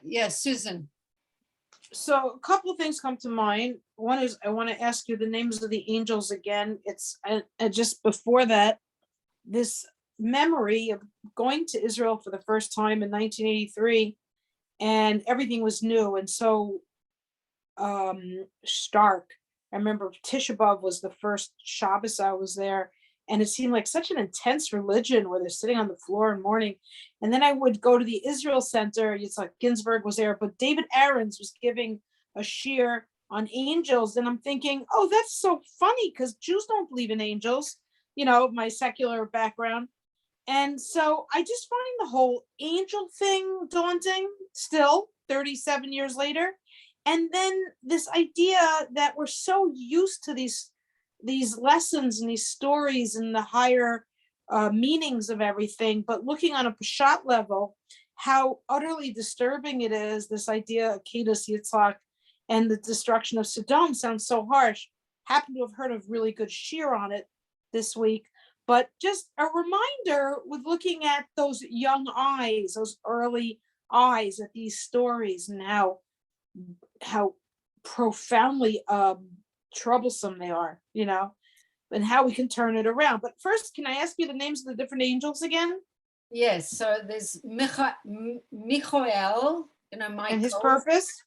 Yes, Susan. So a couple of things come to mind. One is I want to ask you the names of the angels again. It's just before that, this memory of going to Israel for the first time in 1983, and everything was new and so stark. I remember Tisha B'Av was the first Shabbos I was there, and it seemed like such an intense religion where they're sitting on the floor and mourning. And then I would go to the Israel Center. It's like Ginsburg was there, but David Aarons was giving a shiur on angels. And I'm thinking, oh, that's so funny because Jews don't believe in angels, you know, my secular background. And so I just find the whole angel thing daunting still 37 years later. And then this idea that we're so used to these lessons and these stories and the higher meanings of everything, but looking on a Peshat level, how utterly disturbing it is, this idea of Kedas Yitzhak and the destruction of Sodom sounds so harsh. Happen to have heard a really good shiur on it this week, but just a reminder with looking at those young eyes, those early eyes at these stories, and how profoundly troublesome they are, you know, and how we can turn it around. But first, can I ask you the names of the different angels again? Yes, so there's Michael, you know, Michael. And his purpose?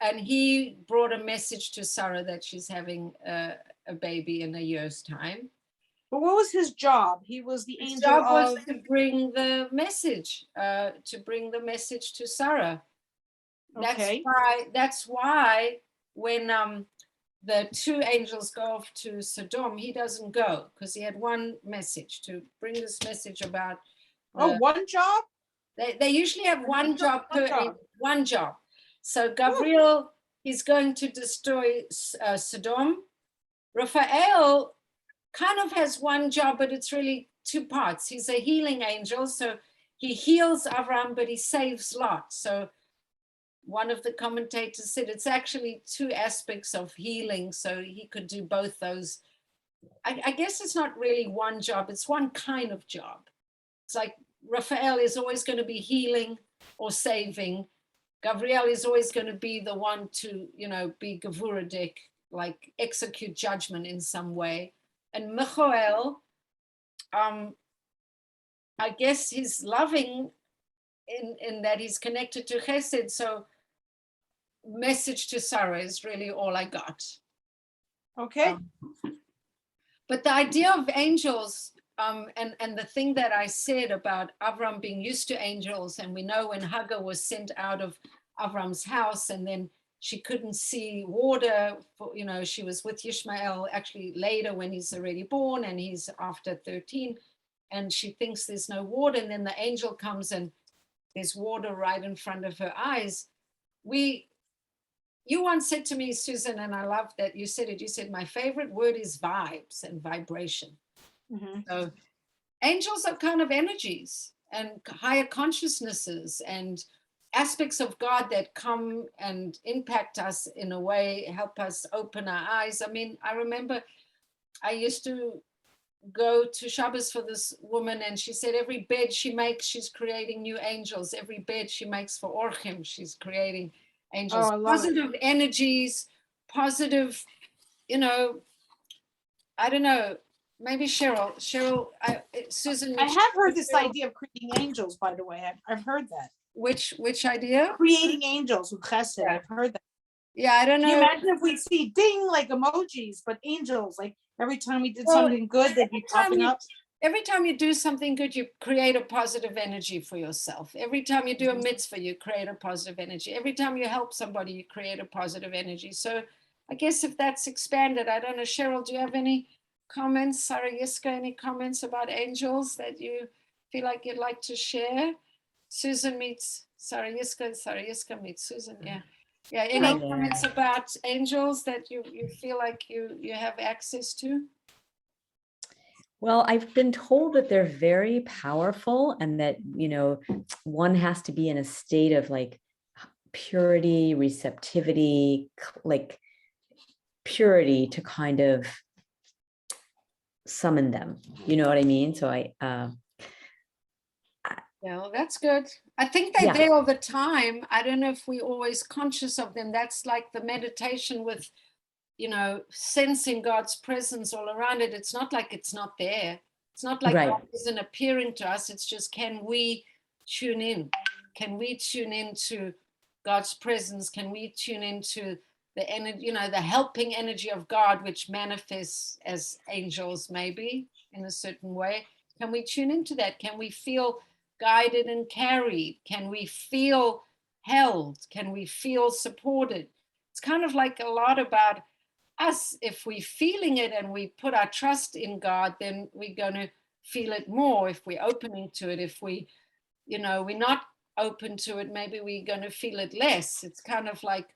And he brought a message to Sarah that she's having a baby in a year's time. But what was his job? He was the angel job was to bring the message, to Sarah. Okay. That's why when the two angels go off to Sodom, he doesn't go, because he had one message to bring this message about. One job? They usually have one job. So Gabriel he's going to destroy Sodom. Raphael kind of has one job, but it's really two parts. He's a healing angel, so he heals Avram, but he saves Lot. So one of the commentators said it's actually two aspects of healing, so he could do both those. I guess it's not really one job, it's one kind of job. It's like Raphael is always going to be healing or saving. Gabriel is always going to be the one to, be Gevuradik, like execute judgment in some way. And Michael, I guess he's loving in that he's connected to Chesed. So message to Sarah is really all I got. Okay. But the idea of angels, and the thing that I said about Avram being used to angels, and we know when Hagar was sent out of Avram's house and then she couldn't see water, she was with Ishmael actually later when he's already born and he's after 13, and she thinks there's no water, and then the angel comes and there's water right in front of her eyes. You once said to me, Susan, and I love that you said it, you said, my favorite word is vibes and vibration. Mm-hmm. So angels are kind of energies and higher consciousnesses and aspects of God that come and impact us in a way, help us open our eyes. I mean, I remember I used to go to Shabbos for this woman, and she said every bed she makes, she's creating new angels. Every bed she makes for Orchim, she's creating angels. Positive energies, positive, I don't know, maybe Cheryl, Susan. I have heard this idea of creating angels, by the way. I've heard that. Which idea? Creating angels with Chesed. Yeah. I've heard that. Yeah, I don't know. Can you imagine if we see ding like emojis, but angels, like every time we did something good, they'd be popping up? Every time you do something good, you create a positive energy for yourself. Every time you do a mitzvah, you create a positive energy. Every time you help somebody, you create a positive energy. So I guess if that's expanded, I don't know, Cheryl, do you have any comments? Sarah Yiska, any comments about angels that you feel like you'd like to share? Susan meets Sarah Yiska meets Susan, yeah. Yeah, any comments about angels that you feel like you have access to? Well, I've been told that they're very powerful and that, one has to be in a state of like purity, receptivity, like purity to kind of summon them. You know what I mean? So well, that's good. I think they're there all the time. I don't know if we're always conscious of them. That's like the meditation with, sensing God's presence all around it. It's not like it's not there. It's not like God isn't appearing to us. It's just, can we tune in? Can we tune into God's presence? Can we tune into the energy, the helping energy of God, which manifests as angels, maybe in a certain way? Can we tune into that? Can we feel guided and carried? Can we feel held? Can we feel supported? It's kind of like a lot about us. If we're feeling it and we put our trust in God, then we're going to feel it more. If we're opening to it, if we're not open to it, maybe we're going to feel it less. It's kind of like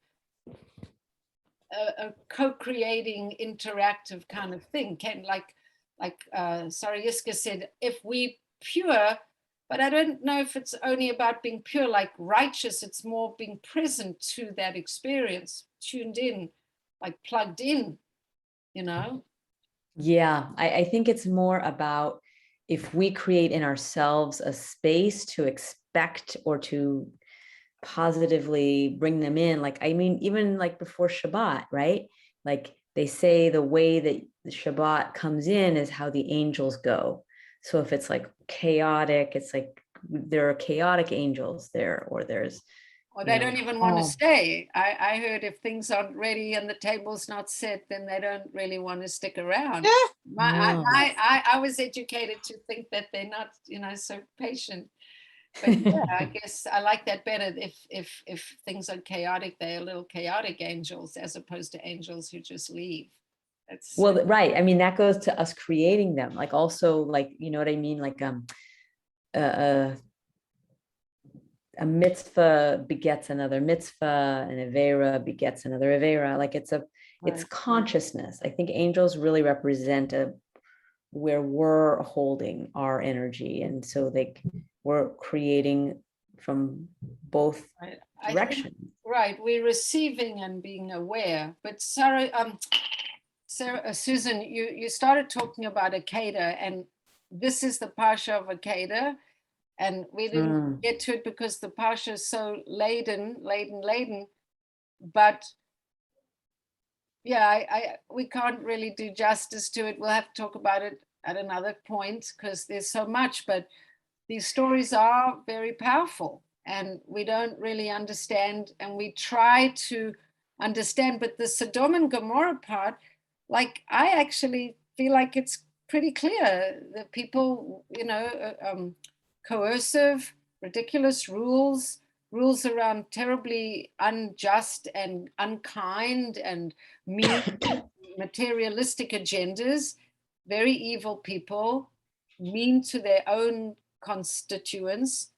a co-creating interactive kind of thing. Sarah Yiska said, if we pure, but I don't know if it's only about being pure, like righteous. It's more being present to that experience, tuned in, like plugged in, Yeah, I think it's more about if we create in ourselves a space to expect or to positively bring them in. Like, I mean, even like before Shabbat, right? Like they say the way that the Shabbat comes in is how the angels go. So if it's like chaotic, it's like there are chaotic angels there, or there's. Or they don't even want to stay. I heard if things aren't ready and the table's not set, then they don't really want to stick around. I was educated to think that they're not, so patient. But yeah, I guess I like that better. If things are chaotic, they're little chaotic angels as opposed to angels who just leave. Right. I mean, that goes to us creating them. Like also, like, you know what I mean? Like a mitzvah begets another mitzvah, and Vayeirah begets another Vayeirah. Like it's Right. consciousness. I think angels really represent where we're holding our energy, and so we're creating from both Right. directions. Right, we're receiving and being aware. But Sarah, Susan, you started talking about Akeda, and this is the Parsha of Akeda, and we didn't get to it because the Parsha is so laden. But yeah, we can't really do justice to it. We'll have to talk about it at another point because there's so much. But these stories are very powerful, and we don't really understand, and we try to understand. But the Sodom and Gomorrah part, like, I actually feel like it's pretty clear that people, coercive, ridiculous rules around terribly unjust and unkind and mean, materialistic agendas, very evil people, mean to their own constituents.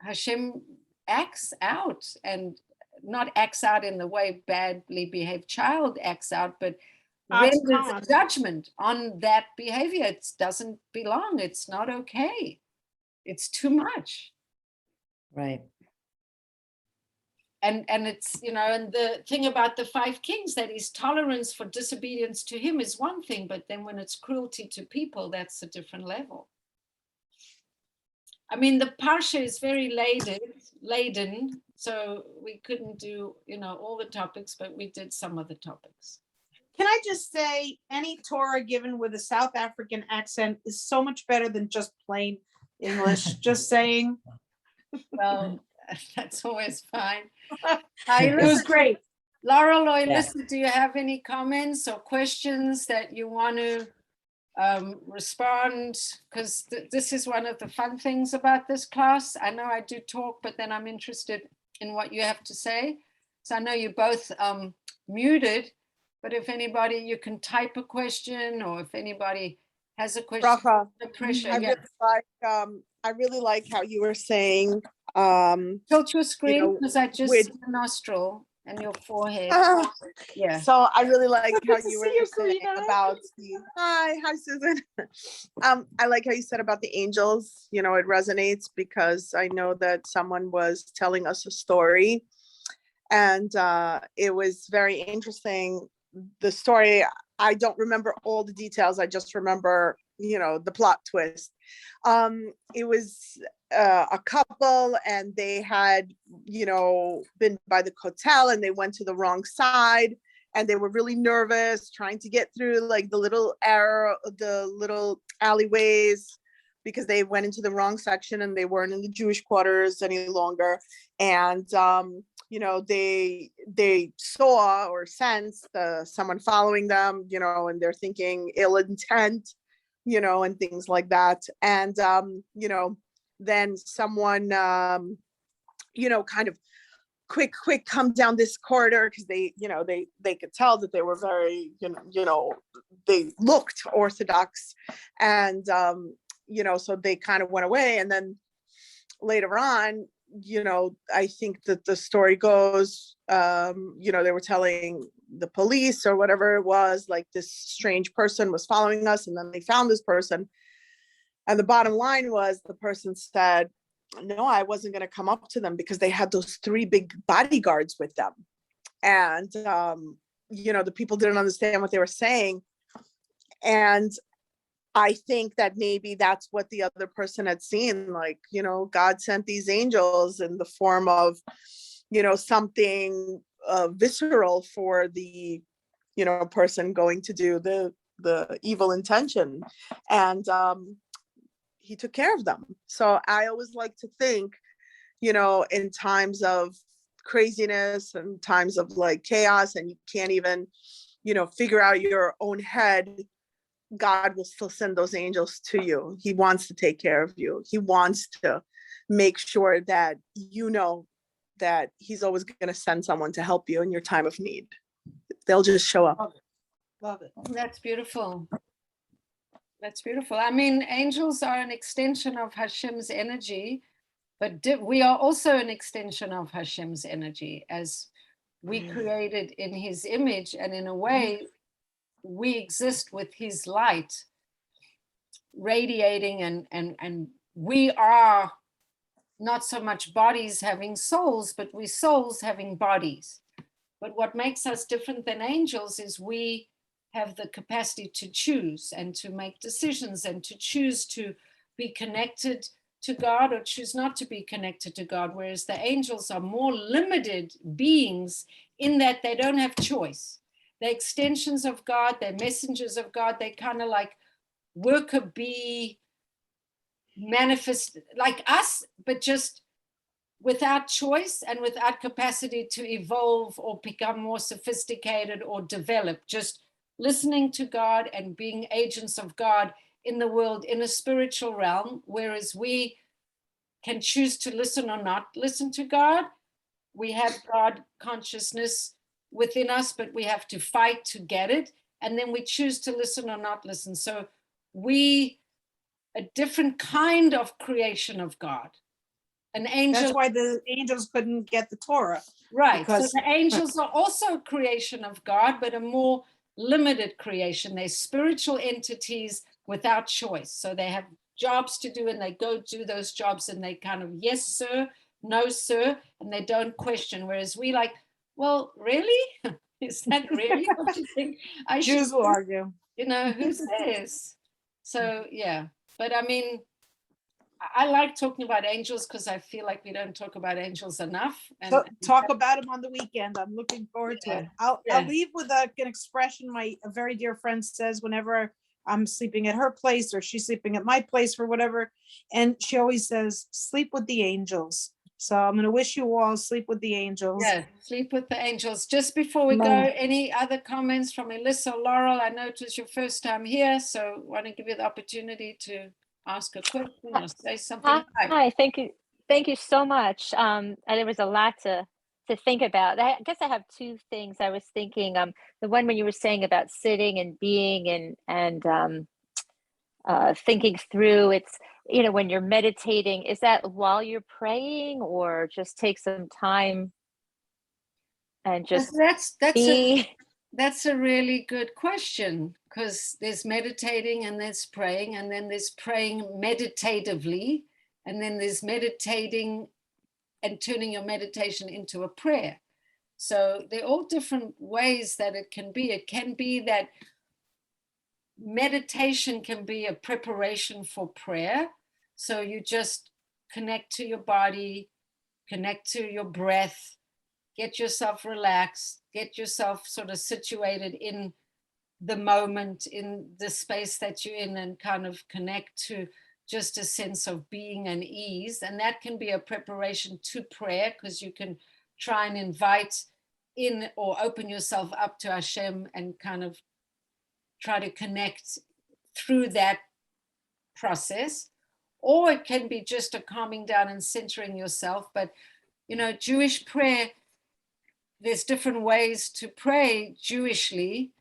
Hashem acts out, and not acts out in the way badly behaved child acts out, but renders judgment on that behavior. It doesn't belong. It's not okay. It's too much. Right. And it's, and the thing about the 5 kings, that his tolerance for disobedience to him is one thing, but then when it's cruelty to people, that's a different level. I mean, the Parsha is very laden, so we couldn't do, all the topics, but we did some of the topics. Can I just say, any Torah given with a South African accent is so much better than just plain English. Just saying. Well, that's always fine. It was great. Laurel or Alyssa, do you have any comments or questions that you want to respond? Because this is one of the fun things about this class. I know I do talk, but then I'm interested in what you have to say. So I know you both muted, but if anybody, you can type a question, or if anybody has a question. Bracha, no pressure. I really like how you were saying. Tilt your screen, because I just see the nostril and your forehead. Yeah. So I really like how Good to you see were you, saying Karina. about hi Susan. I like how you said about the angels. It resonates because I know that someone was telling us a story, and it was very interesting. The story, I don't remember all the details. I just remember, the plot twist. It was a couple, and they had, been by the hotel, and they went to the wrong side, and they were really nervous trying to get through like the little alleyways, because they went into the wrong section and they weren't in the Jewish quarters any longer. And they saw or sensed someone following them, and they're thinking ill intent, and things like that. And then someone kind of quick come down this corridor, because they could tell that they were very they looked Orthodox, and so they kind of went away. And then later on, I think that the story goes, they were telling the police or whatever it was, like, this strange person was following us, and then they found this person. And the bottom line was, the person said, no, I wasn't going to come up to them because they had those 3 big bodyguards with them. And, the people didn't understand what they were saying. And I think that maybe that's what the other person had seen. Like, God sent these angels in the form of, something visceral for the, person going to do the evil intention. And he took care of them. So I always like to think, in times of craziness and times of like chaos, and you can't even, figure out your own head, God will still send those angels to you. He wants to take care of you. He wants to make sure that that he's always going to send someone to help you in your time of need. They'll just show up. Love it. That's beautiful. That's beautiful. I mean, angels are an extension of Hashem's energy. But we are also an extension of Hashem's energy, as we created in his image, and in a way we exist with his light radiating, and we are not so much bodies having souls, but we souls having bodies. But what makes us different than angels is we have the capacity to choose and to make decisions and to choose to be connected to God or choose not to be connected to God, whereas the angels are more limited beings in that they don't have choice. They're extensions of God, they're messengers of God, they kind of like worker bee manifest like us, but just without choice and without capacity to evolve or become more sophisticated or develop, just listening to God and being agents of God in the world in a spiritual realm, whereas we can choose to listen or not listen to God. We have God consciousness within us, but we have to fight to get it. And then we choose to listen or not listen. So we, a different kind of creation of God. An angel. That's why the angels couldn't get the Torah. Right. Because, so the angels are also a creation of God, but a more limited creation. They're spiritual entities without choice. So they have jobs to do and they go do those jobs and they kind of, yes, sir, no, sir, and they don't question. Whereas we like, well, really? Is that really what you think I should Jews will do? argue. You know, who says? So, yeah. But I mean, I like talking about angels because I feel like we don't talk about angels enough. And So talk about them on the weekend. I'm looking forward to it. I'll leave with an expression a very dear friend says whenever I'm sleeping at her place or she's sleeping at my place for whatever. And she always says, sleep with the angels. So I'm going to wish you all sleep with the angels. Yeah, sleep with the angels. Just before we go, any other comments from Alyssa or Laurel? I know it was your first time here, so I want to give you the opportunity to ask a question or say something. Hi, thank you so much. There was a lot to think about. I guess I have two things I was thinking. The one when you were saying about sitting and being and thinking through, it's, you know, when you're meditating, is that while you're praying or just take some time and just that's a really good question, because there's meditating and there's praying, and then there's praying meditatively, and then there's meditating and turning your meditation into a prayer. So they're all different ways that it can be. It can be that meditation can be a preparation for prayer. So you just connect to your body, connect to your breath, get yourself relaxed, get yourself sort of situated in the moment, in the space that you're in, and kind of connect to just a sense of being and ease. And that can be a preparation to prayer, because you can try and invite in or open yourself up to Hashem and kind of try to connect through that process. Or it can be just a calming down and centering yourself. But, you know, Jewish prayer, there's different ways to pray Jewishly.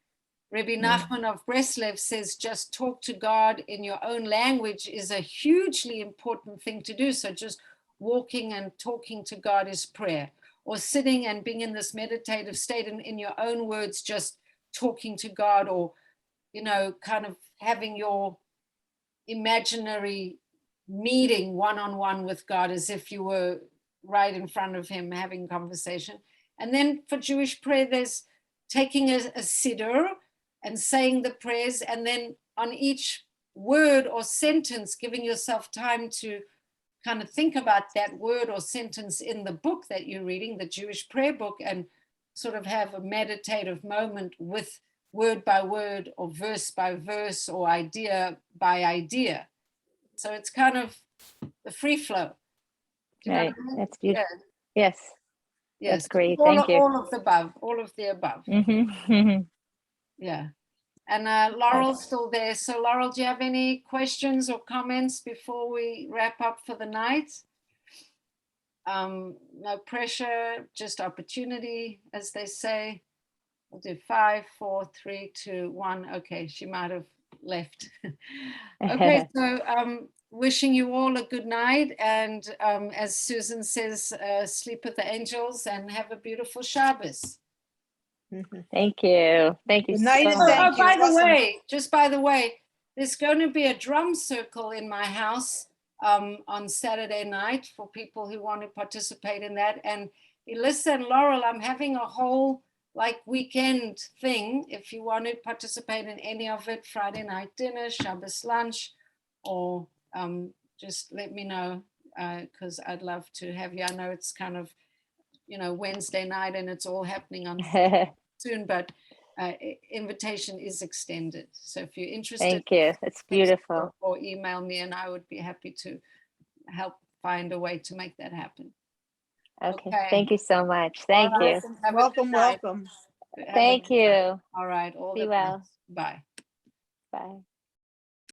Rabbi Nachman of Breslev says just talk to God in your own language is a hugely important thing to do. So just walking and talking to God is prayer, or sitting and being in this meditative state and in your own words, just talking to God, or, you know, kind of having your imaginary meeting one-on-one with God as if you were right in front of him having conversation. And then for Jewish prayer, there's taking a siddur and saying the prayers, and then on each word or sentence, giving yourself time to kind of think about that word or sentence in the book that you're reading, the Jewish prayer book, and sort of have a meditative moment with word by word or verse by verse or idea by idea. So it's kind of the free flow. Right. That's beautiful. Yeah. Yes. That's great. All, thank you. All of the above, all of the above. Mm-hmm. Yeah. And Laurel's still there. So Laurel, do you have any questions or comments before we wrap up for the night? No pressure, just opportunity, as they say. We'll do 5, 4, 3, 2, 1. Okay, she might have left. Okay, so wishing you all a good night. And as Susan says, sleep with the angels and have a beautiful Shabbos. Thank you. Thank you Good night so and much. thank you. By the Awesome. way, just by the way, there's going to be a drum circle in my house on Saturday night for people who want to participate in that. And Elissa and Laurel, I'm having a whole like weekend thing. If you want to participate in any of it, Friday night dinner, Shabbos lunch, or just let me know because I'd love to have you. I know it's kind of, Wednesday night and it's all happening on soon, but invitation is extended. So if you're interested, Thank you. It's beautiful. or email me and I would be happy to help find a way to make that happen. Okay. Okay. Thank you so much. Thank All right, you. and have a good Welcome, night. welcome. Have a Thank good night. you. All right. All Be the well. best. Bye. Bye.